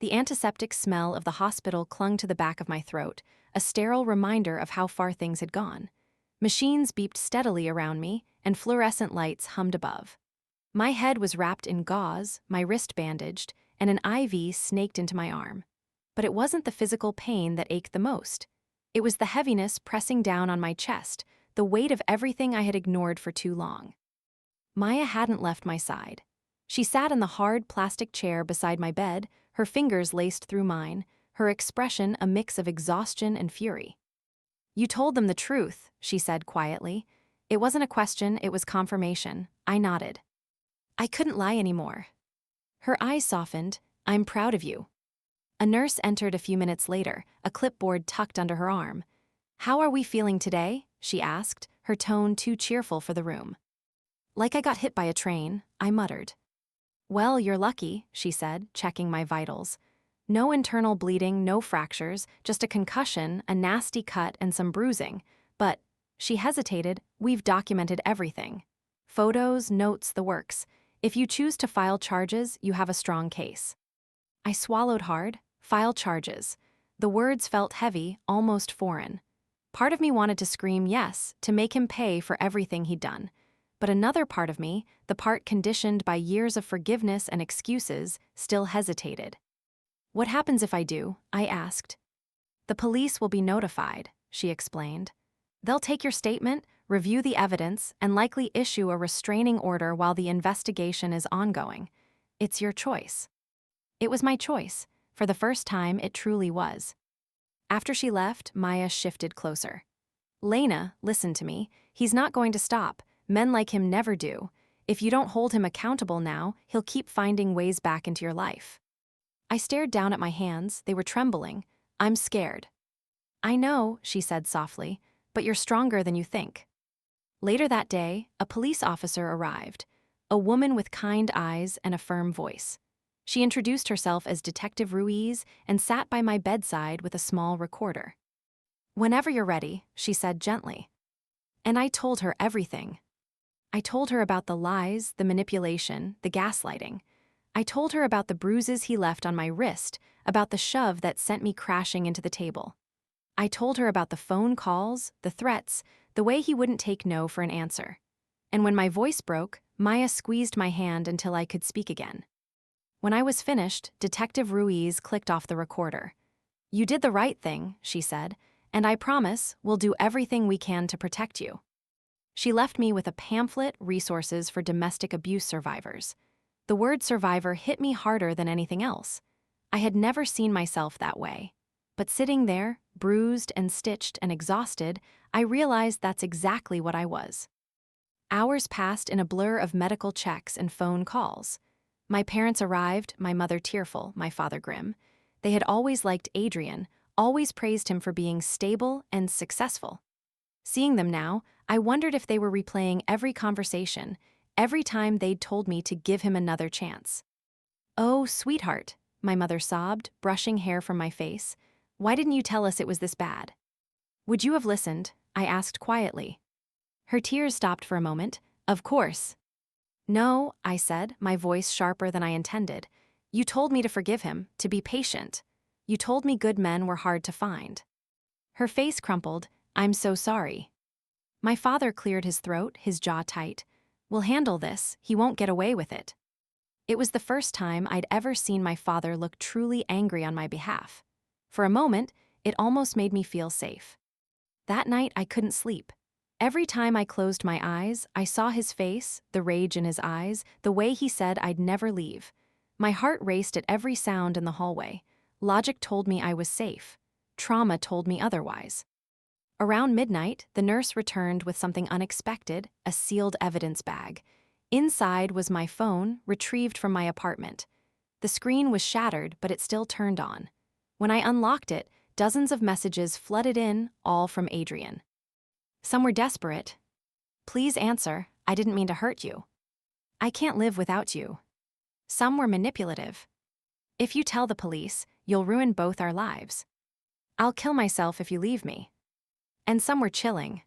The antiseptic smell of the hospital clung to the back of my throat, a sterile reminder of how far things had gone. Machines beeped steadily around me, and fluorescent lights hummed above. My head was wrapped in gauze, my wrist bandaged, and an IV snaked into my arm. But it wasn't the physical pain that ached the most. It was the heaviness pressing down on my chest, the weight of everything I had ignored for too long. Maya hadn't left my side. She sat in the hard plastic chair beside my bed, her fingers laced through mine, her expression a mix of exhaustion and fury. You told them the truth, she said quietly. It wasn't a question, it was confirmation. I nodded. I couldn't lie anymore. Her eyes softened. "I'm proud of you." A nurse entered a few minutes later, a clipboard tucked under her arm. "How are we feeling today?" she asked, her tone too cheerful for the room. "Like I got hit by a train," I muttered. "Well, you're lucky," she said, checking my vitals. "No internal bleeding, no fractures, just a concussion, a nasty cut, and some bruising. But," she hesitated, "we've documented everything. Photos, notes, the works. If you choose to file charges, you have a strong case." I swallowed hard. File charges. The words felt heavy, almost foreign. Part of me wanted to scream yes, to make him pay for everything he'd done. But another part of me, the part conditioned by years of forgiveness and excuses, still hesitated. "What happens if I do?" I asked. "The police will be notified," she explained. "They'll take your statement, review the evidence, and likely issue a restraining order while the investigation is ongoing. It's your choice." It was my choice. For the first time, it truly was. After she left, Maya shifted closer. "Lena, listen to me. He's not going to stop. Men like him never do. If you don't hold him accountable now, he'll keep finding ways back into your life." I stared down at my hands. They were trembling. "I'm scared." "I know," she said softly, "but you're stronger than you think." Later that day, a police officer arrived, a woman with kind eyes and a firm voice. She introduced herself as Detective Ruiz and sat by my bedside with a small recorder. "Whenever you're ready," she said gently. And I told her everything. I told her about the lies, the manipulation, the gaslighting. I told her about the bruises he left on my wrist, about the shove that sent me crashing into the table. I told her about the phone calls, the threats, the way he wouldn't take no for an answer. And when my voice broke, Maya squeezed my hand until I could speak again. When I was finished, Detective Ruiz clicked off the recorder. "You did the right thing," she said, "and I promise we'll do everything we can to protect you." She left me with a pamphlet, Resources for Domestic Abuse Survivors. The word survivor hit me harder than anything else. I had never seen myself that way. But sitting there, bruised and stitched and exhausted, I realized that's exactly what I was. Hours passed in a blur of medical checks and phone calls. My parents arrived, my mother tearful, my father grim. They had always liked Adrian, always praised him for being stable and successful. Seeing them now, I wondered if they were replaying every conversation, every time they'd told me to give him another chance. "Oh, sweetheart," my mother sobbed, brushing hair from my face. "Why didn't you tell us it was this bad?" "Would you have listened?" I asked quietly. Her tears stopped for a moment. "Of course." "No," I said, my voice sharper than I intended. "You told me to forgive him, to be patient. You told me good men were hard to find." Her face crumpled. "I'm so sorry." My father cleared his throat, his jaw tight. "We'll handle this. He won't get away with it." It was the first time I'd ever seen my father look truly angry on my behalf. For a moment, it almost made me feel safe. That night, I couldn't sleep. Every time I closed my eyes, I saw his face, the rage in his eyes, the way he said I'd never leave. My heart raced at every sound in the hallway. Logic told me I was safe. Trauma told me otherwise. Around midnight, the nurse returned with something unexpected, a sealed evidence bag. Inside was my phone, retrieved from my apartment. The screen was shattered, but it still turned on. When I unlocked it, dozens of messages flooded in, all from Adrian. Some were desperate. "Please answer, I didn't mean to hurt you." "I can't live without you." Some were manipulative. "If you tell the police, you'll ruin both our lives." "I'll kill myself if you leave me." And some were chilling.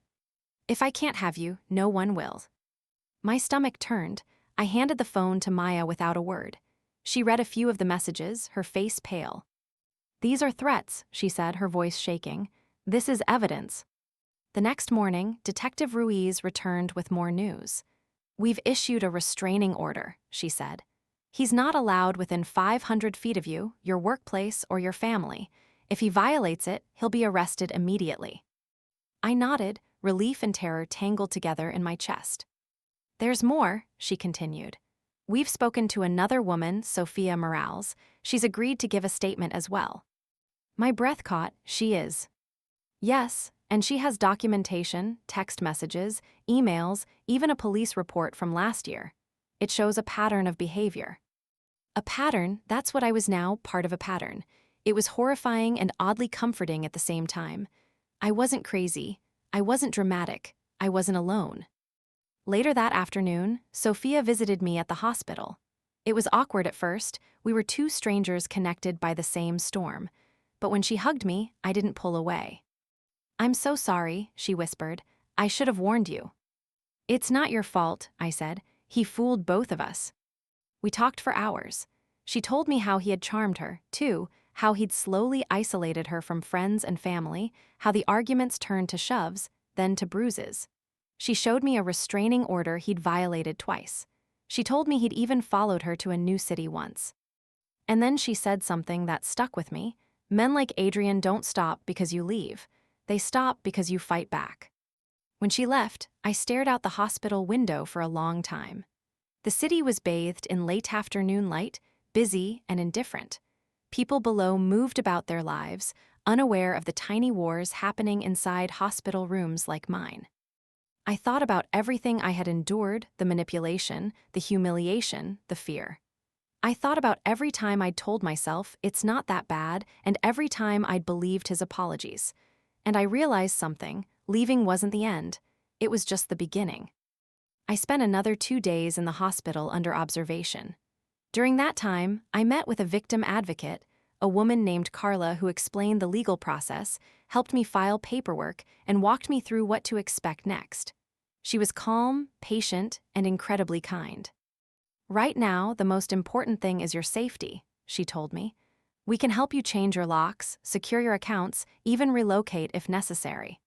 "If I can't have you, no one will." My stomach turned. I handed the phone to Maya without a word. She read a few of the messages, her face pale. "These are threats," she said, her voice shaking. "This is evidence." The next morning, Detective Ruiz returned with more news. "We've issued a restraining order," she said. "He's not allowed within 500 feet of you, your workplace, or your family. If he violates it, he'll be arrested immediately." I nodded, relief and terror tangled together in my chest. "There's more," she continued. "We've spoken to another woman, Sophia Morales. She's agreed to give a statement as well." My breath caught. "She is?" "Yes, and she has documentation, text messages, emails, even a police report from last year. It shows a pattern of behavior." "A A pattern, that's what I was now, part of a pattern. It was horrifying and oddly comforting at the same time. I wasn't crazy. I wasn't dramatic. I wasn't alone. Later that afternoon, Sophia visited me at the hospital. It was awkward at first. We were two strangers connected by the same storm. But when she hugged me, I didn't pull away. "I'm so sorry," she whispered. "I should have warned you." "It's not your fault," I said. "He fooled both of us." We talked for hours. She told me how he had charmed her, too, how he'd slowly isolated her from friends and family, how the arguments turned to shoves, then to bruises. She showed me a restraining order he'd violated twice. She told me he'd even followed her to a new city once. And then she said something that stuck with me. Men like Adrian don't stop because you leave. They stop because you fight back. When she left, I stared out the hospital window for a long time. The city was bathed in late afternoon light, busy and indifferent. People below moved about their lives, unaware of the tiny wars happening inside hospital rooms like mine. I thought about everything I had endured, the manipulation, the humiliation, the fear. I thought about every time I'd told myself it's not that bad and every time I'd believed his apologies. And I realized something. Leaving wasn't the end. It was just the beginning. I spent another 2 days in the hospital under observation. During that time, I met with a victim advocate, a woman named Carla who explained the legal process, helped me file paperwork, and walked me through what to expect next. She was calm, patient, and incredibly kind. "Right now, the most important thing is your safety," she told me. "We can help you change your locks, secure your accounts, even relocate if necessary."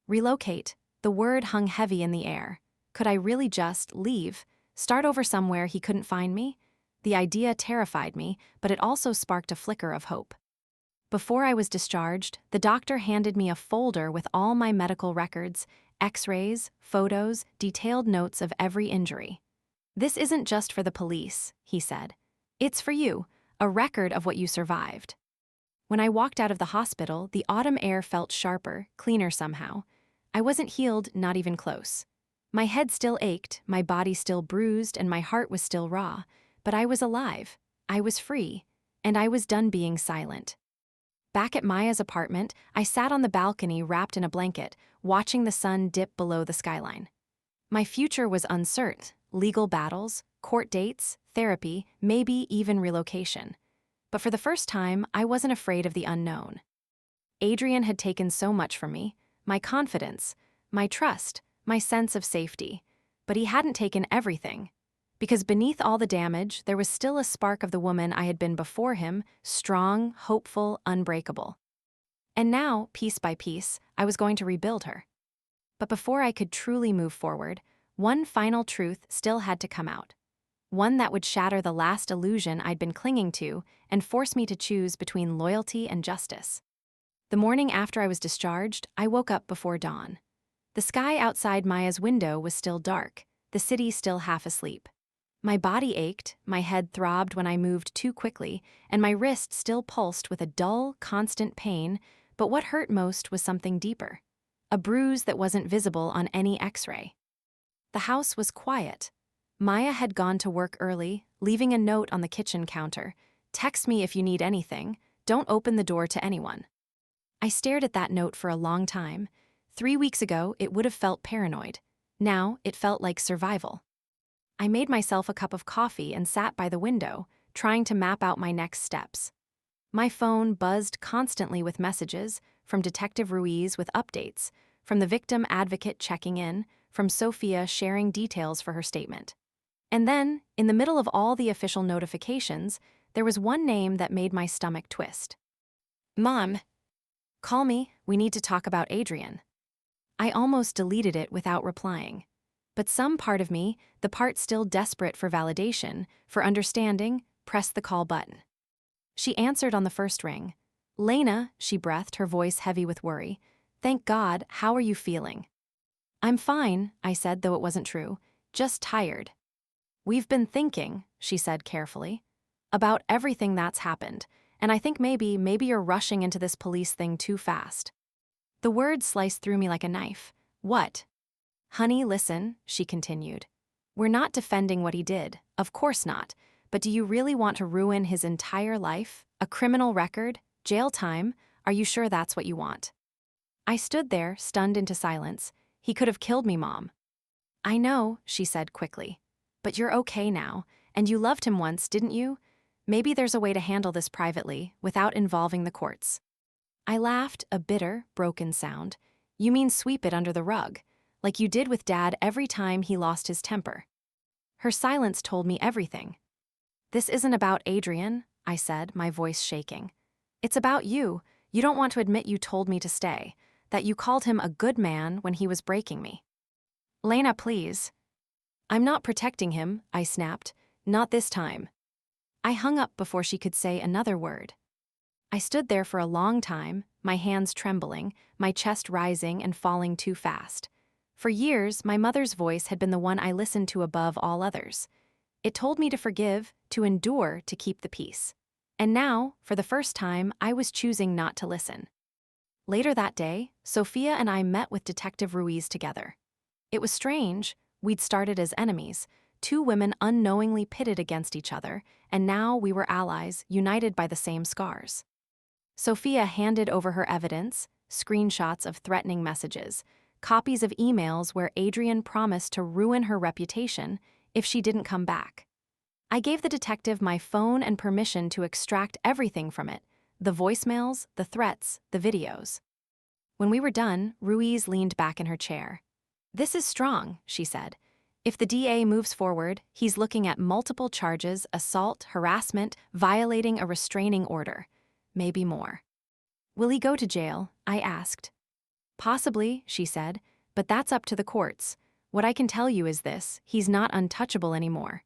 Relocate. The word hung heavy in the air. Could I really just leave, start over somewhere he couldn't find me? The idea terrified me, but it also sparked a flicker of hope. Before I was discharged, the doctor handed me a folder with all my medical records, x-rays, photos, detailed notes of every injury. "This isn't just for the police," he said. "It's for you, a record of what you survived." When I walked out of the hospital, the autumn air felt sharper, cleaner somehow. I wasn't healed, not even close. My head still ached, my body still bruised, and my heart was still raw. But I was alive, I was free, and I was done being silent. Back at Maya's apartment, I sat on the balcony wrapped in a blanket, watching the sun dip below the skyline. My future was uncertain: legal battles, court dates, therapy, maybe even relocation. But for the first time, I wasn't afraid of the unknown. Adrian had taken so much from me: my confidence, my trust, my sense of safety. But he hadn't taken everything. Because beneath all the damage, there was still a spark of the woman I had been before him, strong, hopeful, unbreakable. And now, piece by piece, I was going to rebuild her. But before I could truly move forward, one final truth still had to come out. One that would shatter the last illusion I'd been clinging to and force me to choose between loyalty and justice. The morning after I was discharged, I woke up before dawn. The sky outside Maya's window was still dark, the city still half asleep. My body ached, my head throbbed when I moved too quickly, and my wrist still pulsed with a dull, constant pain, but what hurt most was something deeper. A bruise that wasn't visible on any x-ray. The house was quiet. Maya had gone to work early, leaving a note on the kitchen counter. "Text me if you need anything. Don't open the door to anyone." I stared at that note for a long time. 3 weeks ago, it would have felt paranoid. Now, it felt like survival. I made myself a cup of coffee and sat by the window, trying to map out my next steps. My phone buzzed constantly with messages, from Detective Ruiz with updates, from the victim advocate checking in, from Sophia sharing details for her statement. And then, in the middle of all the official notifications, there was one name that made my stomach twist. "Mom." "Call me, we need to talk about Adrian." I almost deleted it without replying. But some part of me, the part still desperate for validation, for understanding, pressed the call button. She answered on the first ring. "Lena," she breathed, her voice heavy with worry. "Thank God, how are you feeling?" "I'm fine," I said, though it wasn't true. "Just tired." "We've been thinking," she said carefully, "about everything that's happened, and I think maybe you're rushing into this police thing too fast." The word sliced through me like a knife. "What?" "Honey, listen," she continued. "We're not defending what he did, of course not, but do you really want to ruin his entire life? A criminal record? Jail time? Are you sure that's what you want? I stood there, stunned into silence. He could have killed me, Mom. I know, she said quickly. But you're okay now, and you loved him once, didn't you? Maybe there's a way to handle this privately, without involving the courts. I laughed, a bitter, broken sound. You mean sweep it under the rug, like you did with Dad every time he lost his temper. Her silence told me everything. This isn't about Adrian, I said, my voice shaking. It's about you. You don't want to admit you told me to stay, that you called him a good man when he was breaking me. Lena, please. I'm not protecting him, I snapped. Not this time. I hung up before she could say another word. I stood there for a long time, my hands trembling, my chest rising and falling too fast. For years, my mother's voice had been the one I listened to above all others. It told me to forgive, to endure, to keep the peace. And now, for the first time, I was choosing not to listen. Later that day, Sophia and I met with Detective Ruiz together. It was strange. We'd started as enemies, two women unknowingly pitted against each other, and now we were allies, united by the same scars. Sophia handed over her evidence, screenshots of threatening messages, copies of emails where Adrian promised to ruin her reputation if she didn't come back. I gave the detective my phone and permission to extract everything from it, the voicemails, the threats, the videos. When we were done, Ruiz leaned back in her chair. This is strong, she said. If the DA moves forward, he's looking at multiple charges, assault, harassment, violating a restraining order. Maybe more. Will he go to jail? I asked. Possibly, she said, but that's up to the courts. What I can tell you is this, he's not untouchable anymore.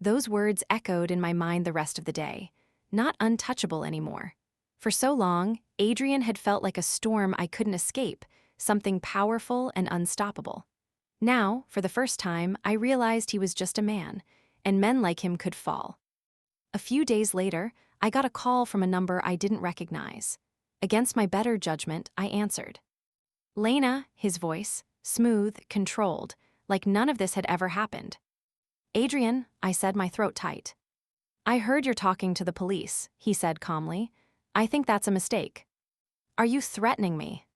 Those words echoed in my mind the rest of the day. Not untouchable anymore. For so long, Adrian had felt like a storm I couldn't escape, something powerful and unstoppable. Now, for the first time, I realized he was just a man, and men like him could fall. A few days later, I got a call from a number I didn't recognize. Against my better judgment, I answered. Lena, his voice, smooth, controlled, like none of this had ever happened. Adrian, I said, my throat tight. I heard you're talking to the police, he said calmly. I think that's a mistake. Are you threatening me?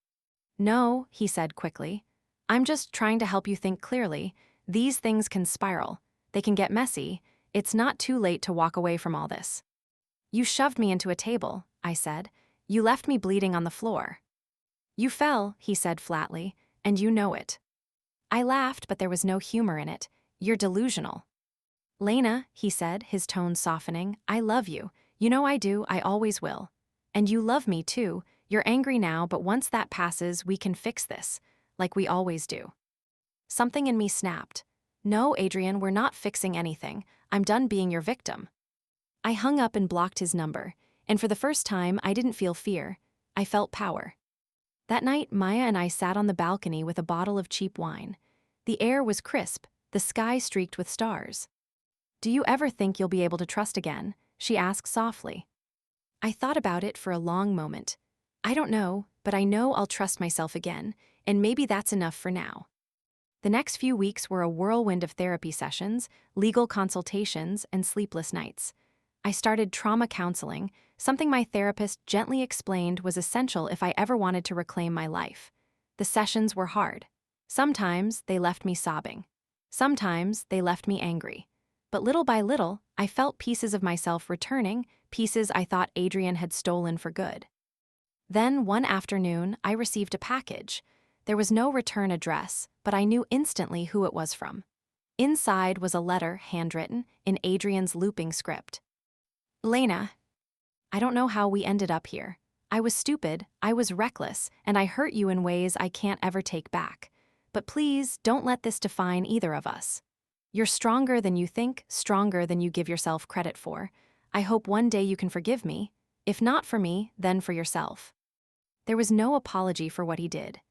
No, he said quickly. I'm just trying to help you think clearly. These things can spiral. They can get messy. It's not too late to walk away from all this. You shoved me into a table, I said. You left me bleeding on the floor. You fell, he said flatly, and you know it. I laughed, but there was no humor in it. You're delusional. Lena, he said, his tone softening, I love you. You know I do, I always will. And you love me too. You're angry now, but once that passes, we can fix this, like we always do. Something in me snapped. No, Adrian, we're not fixing anything. I'm done being your victim. I hung up and blocked his number, and for the first time, I didn't feel fear. I felt power. That night, Maya and I sat on the balcony with a bottle of cheap wine. The air was crisp, the sky streaked with stars. Do you ever think you'll be able to trust again? She asked softly. I thought about it for a long moment. I don't know, but I know I'll trust myself again, and maybe that's enough for now. The next few weeks were a whirlwind of therapy sessions, legal consultations, and sleepless nights. I started trauma counseling, something my therapist gently explained was essential if I ever wanted to reclaim my life. The sessions were hard. Sometimes they left me sobbing. Sometimes they left me angry. But little by little, I felt pieces of myself returning, pieces I thought Adrian had stolen for good. Then, one afternoon, I received a package. There was no return address, but I knew instantly who it was from. Inside was a letter, handwritten, in Adrian's looping script. Lena, I don't know how we ended up here. I was stupid, I was reckless, and I hurt you in ways I can't ever take back. But please, don't let this define either of us. You're stronger than you think, stronger than you give yourself credit for. I hope one day you can forgive me. If not for me, then for yourself. There was no apology for what he did.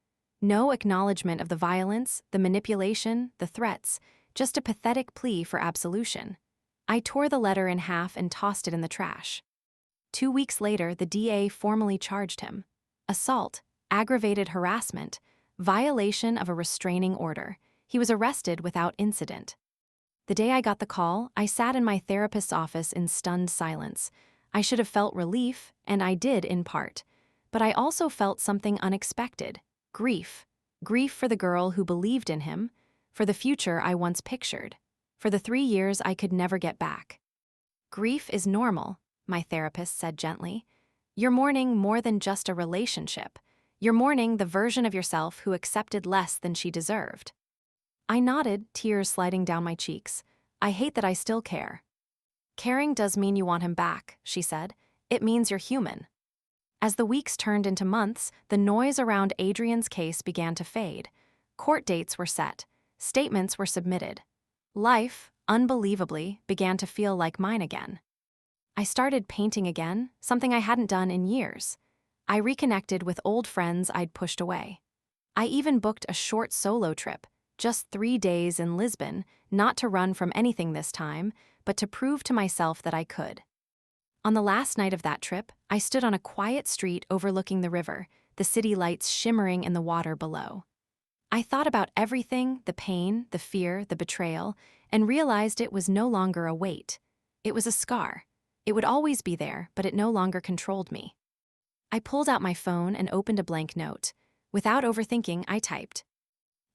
No acknowledgement of the violence, the manipulation, the threats, just a pathetic plea for absolution. I tore the letter in half and tossed it in the trash. 2 weeks later, the DA formally charged him. Assault, aggravated harassment, violation of a restraining order. He was arrested without incident. The day I got the call, I sat in my therapist's office in stunned silence. I should have felt relief, and I did in part. But I also felt something unexpected: grief. Grief for the girl who believed in him, for the future I once pictured, for the 3 years I could never get back. Grief is normal, my therapist said gently. You're mourning more than just a relationship. You're mourning the version of yourself who accepted less than she deserved. I nodded, tears sliding down my cheeks. I hate that I still care. Caring does mean you want him back, she said. It means you're human. As the weeks turned into months, the noise around Adrian's case began to fade. Court dates were set. Statements were submitted. Life, unbelievably, began to feel like mine again. I started painting again, something I hadn't done in years. I reconnected with old friends I'd pushed away. I even booked a short solo trip, just 3 days in Lisbon, not to run from anything this time, but to prove to myself that I could. On the last night of that trip, I stood on a quiet street overlooking the river, the city lights shimmering in the water below. I thought about everything, the pain, the fear, the betrayal, and realized it was no longer a weight. It was a scar. It would always be there, but it no longer controlled me. I pulled out my phone and opened a blank note. Without overthinking, I typed,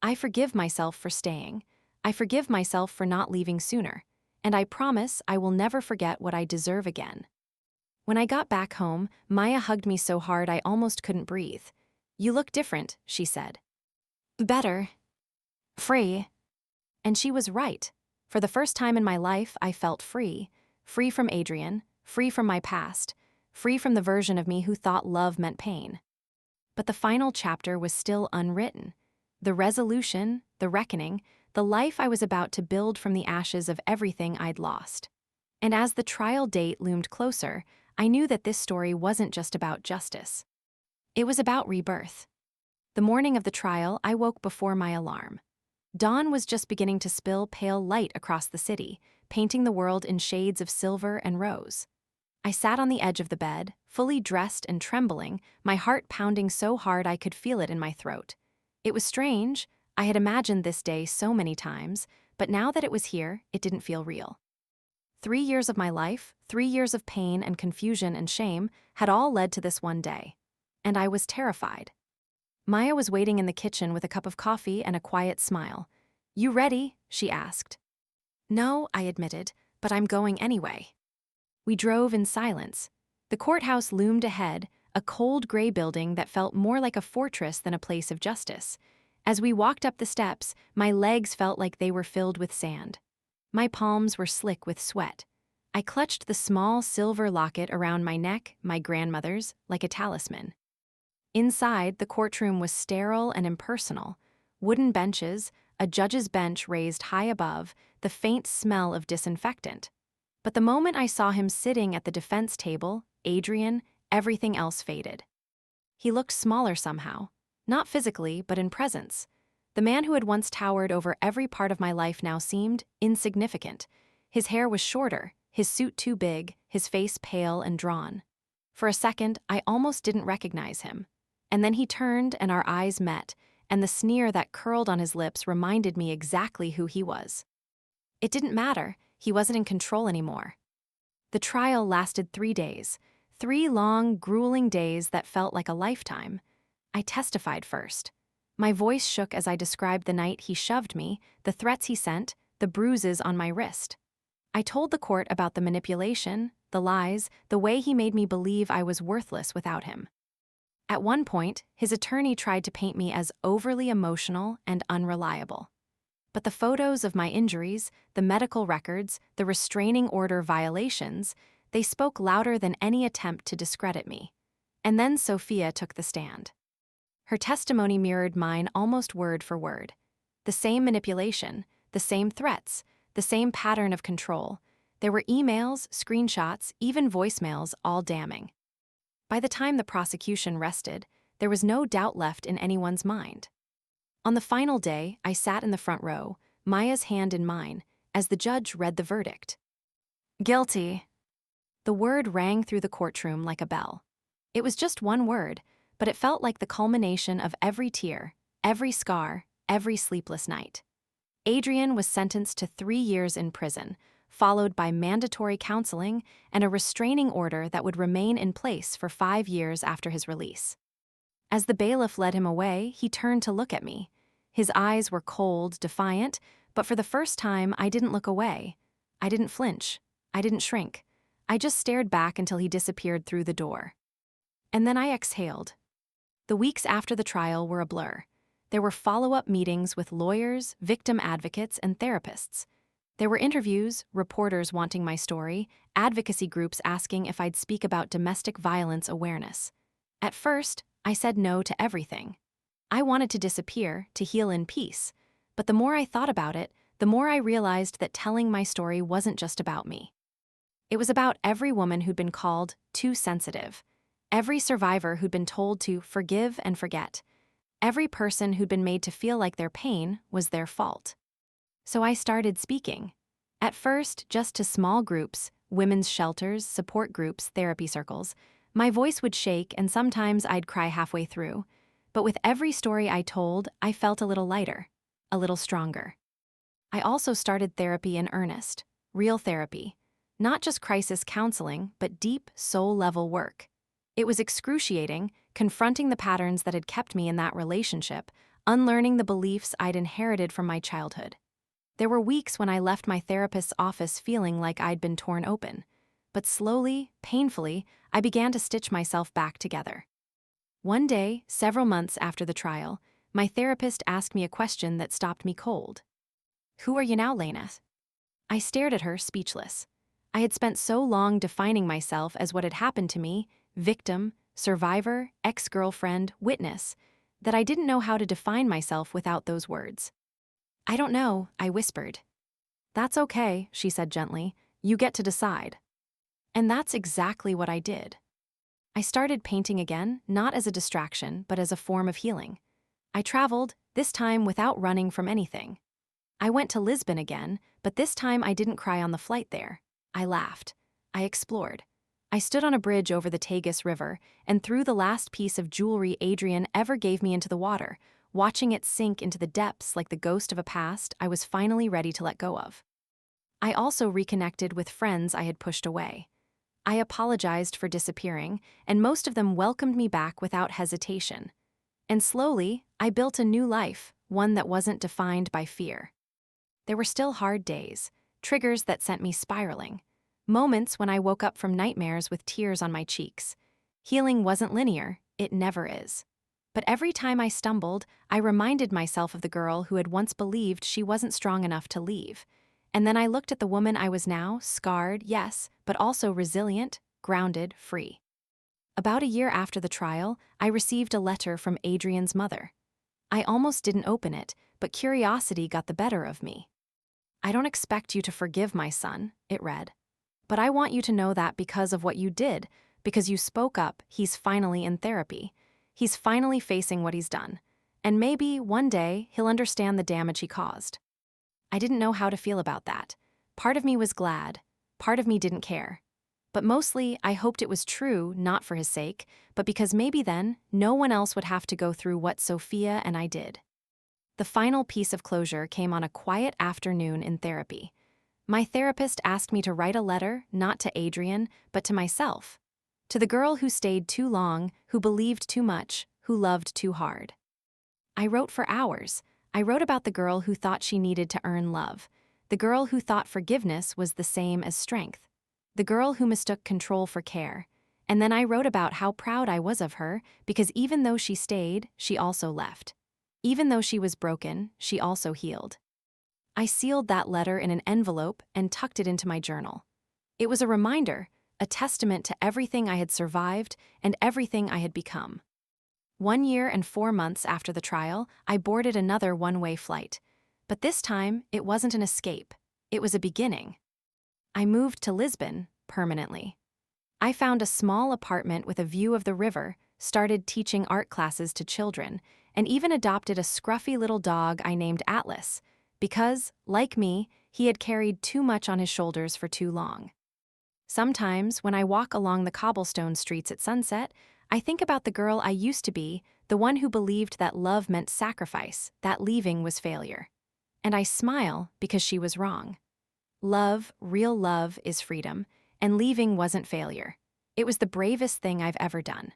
I forgive myself for staying. I forgive myself for not leaving sooner. And I promise I will never forget what I deserve again. When I got back home, Maya hugged me so hard I almost couldn't breathe. You look different, she said. Better. Free. And she was right. For the first time in my life, I felt free. Free from Adrian, free from my past, free from the version of me who thought love meant pain. But the final chapter was still unwritten. The resolution, the reckoning, the life I was about to build from the ashes of everything I'd lost. And as the trial date loomed closer, I knew that this story wasn't just about justice. It was about rebirth. The morning of the trial, I woke before my alarm. Dawn was just beginning to spill pale light across the city, painting the world in shades of silver and rose. I sat on the edge of the bed, fully dressed and trembling, my heart pounding so hard I could feel it in my throat. It was strange. I had imagined this day so many times, but now that it was here, it didn't feel real. 3 years of my life, 3 years of pain and confusion and shame, had all led to this one day. And I was terrified. Maya was waiting in the kitchen with a cup of coffee and a quiet smile. You ready? She asked. No, I admitted, but I'm going anyway. We drove in silence. The courthouse loomed ahead, a cold gray building that felt more like a fortress than a place of justice. As we walked up the steps, my legs felt like they were filled with sand. My palms were slick with sweat. I clutched the small silver locket around my neck, my grandmother's, like a talisman. Inside, the courtroom was sterile and impersonal. Wooden benches, a judge's bench raised high above, the faint smell of disinfectant. But the moment I saw him sitting at the defense table, Adrian, everything else faded. He looked smaller somehow, not physically, but in presence. The man who had once towered over every part of my life now seemed insignificant. His hair was shorter, his suit too big, his face pale and drawn. For a second, I almost didn't recognize him. And then he turned and our eyes met, and the sneer that curled on his lips reminded me exactly who he was. It didn't matter. He wasn't in control anymore. The trial lasted 3 days. 3 long, grueling days that felt like a lifetime. I testified first. My voice shook as I described the night he shoved me, the threats he sent, the bruises on my wrist. I told the court about the manipulation, the lies, the way he made me believe I was worthless without him. At one point, his attorney tried to paint me as overly emotional and unreliable. But the photos of my injuries, the medical records, the restraining order violations, they spoke louder than any attempt to discredit me. And then Sophia took the stand. Her testimony mirrored mine almost word for word. The same manipulation, the same threats, the same pattern of control. There were emails, screenshots, even voicemails, all damning. By the time the prosecution rested, there was no doubt left in anyone's mind. On the final day, I sat in the front row, Maya's hand in mine, as the judge read the verdict. Guilty. The word rang through the courtroom like a bell. It was just one word, but it felt like the culmination of every tear, every scar, every sleepless night. Adrian was sentenced to 3 years in prison, followed by mandatory counseling and a restraining order that would remain in place for 5 years after his release. As the bailiff led him away, he turned to look at me. His eyes were cold, defiant, but for the first time, I didn't look away. I didn't flinch. I didn't shrink. I just stared back until he disappeared through the door. And then I exhaled. The weeks after the trial were a blur. There were follow-up meetings with lawyers, victim advocates, and therapists. There were interviews, reporters wanting my story, advocacy groups asking if I'd speak about domestic violence awareness. At first, I said no to everything. I wanted to disappear, to heal in peace. But the more I thought about it, the more I realized that telling my story wasn't just about me. It was about every woman who'd been called too sensitive, every survivor who'd been told to forgive and forget, every person who'd been made to feel like their pain was their fault. So I started speaking. At first, just to small groups, women's shelters, support groups, therapy circles. My voice would shake and sometimes I'd cry halfway through. But with every story I told, I felt a little lighter, a little stronger. I also started therapy in earnest, real therapy. Not just crisis counseling, but deep, soul-level work. It was excruciating, confronting the patterns that had kept me in that relationship, unlearning the beliefs I'd inherited from my childhood. There were weeks when I left my therapist's office feeling like I'd been torn open. But slowly, painfully, I began to stitch myself back together. One day, several months after the trial, my therapist asked me a question that stopped me cold. "Who are you now, Lena?" I stared at her, speechless. I had spent so long defining myself as what had happened to me, victim, survivor, ex-girlfriend, witness, that I didn't know how to define myself without those words. "I don't know," I whispered. "That's okay," she said gently. "You get to decide." And that's exactly what I did. I started painting again, not as a distraction, but as a form of healing. I traveled, this time without running from anything. I went to Lisbon again, but this time I didn't cry on the flight there. I laughed. I explored. I stood on a bridge over the Tagus River and threw the last piece of jewelry Adrian ever gave me into the water, watching it sink into the depths like the ghost of a past I was finally ready to let go of. I also reconnected with friends I had pushed away. I apologized for disappearing, and most of them welcomed me back without hesitation. And slowly, I built a new life, one that wasn't defined by fear. There were still hard days, triggers that sent me spiraling, moments when I woke up from nightmares with tears on my cheeks. Healing wasn't linear, it never is. But every time I stumbled, I reminded myself of the girl who had once believed she wasn't strong enough to leave. And then I looked at the woman I was now, scarred, yes, but also resilient, grounded, free. About a year after the trial, I received a letter from Adrian's mother. I almost didn't open it, but curiosity got the better of me. "I don't expect you to forgive my son," it read. "But I want you to know that because of what you did, because you spoke up, he's finally in therapy. He's finally facing what he's done. And maybe, one day, he'll understand the damage he caused." I didn't know how to feel about that. Part of me was glad. Part of me didn't care. But mostly, I hoped it was true, not for his sake, but because maybe then, no one else would have to go through what Sophia and I did. The final piece of closure came on a quiet afternoon in therapy. My therapist asked me to write a letter, not to Adrian, but to myself. To the girl who stayed too long, who believed too much, who loved too hard. I wrote for hours. I wrote about the girl who thought she needed to earn love, the girl who thought forgiveness was the same as strength, the girl who mistook control for care. And then I wrote about how proud I was of her, because even though she stayed, she also left. Even though she was broken, she also healed. I sealed that letter in an envelope and tucked it into my journal. It was a reminder, a testament to everything I had survived and everything I had become. 1 year and 4 months after the trial, I boarded another one-way flight. But this time, it wasn't an escape. It was a beginning. I moved to Lisbon, permanently. I found a small apartment with a view of the river, started teaching art classes to children, and even adopted a scruffy little dog I named Atlas, because, like me, he had carried too much on his shoulders for too long. Sometimes, when I walk along the cobblestone streets at sunset, I think about the girl I used to be, the one who believed that love meant sacrifice, that leaving was failure. And I smile because she was wrong. Love, real love, is freedom, and leaving wasn't failure. It was the bravest thing I've ever done.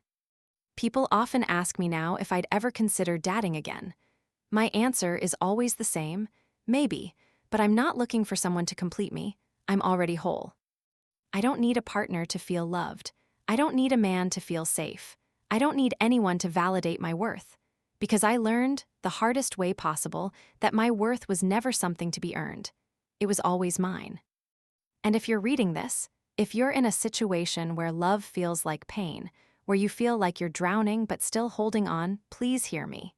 People often ask me now if I'd ever consider dating again. My answer is always the same: maybe, but I'm not looking for someone to complete me. I'm already whole. I don't need a partner to feel loved. I don't need a man to feel safe. I don't need anyone to validate my worth. Because I learned, the hardest way possible, that my worth was never something to be earned. It was always mine. And if you're reading this, if you're in a situation where love feels like pain, where you feel like you're drowning but still holding on, please hear me.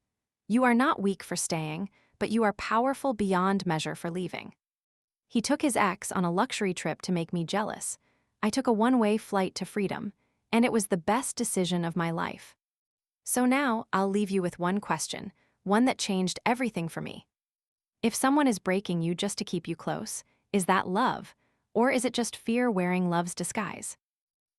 You are not weak for staying, but you are powerful beyond measure for leaving. He took his ex on a luxury trip to make me jealous. I took a one-way flight to freedom, and it was the best decision of my life. So now, I'll leave you with one question, one that changed everything for me. If someone is breaking you just to keep you close, is that love, or is it just fear wearing love's disguise?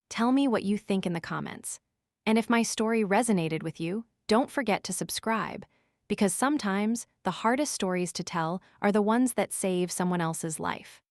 Tell me what you think in the comments. And if my story resonated with you, don't forget to subscribe, because sometimes the hardest stories to tell are the ones that save someone else's life.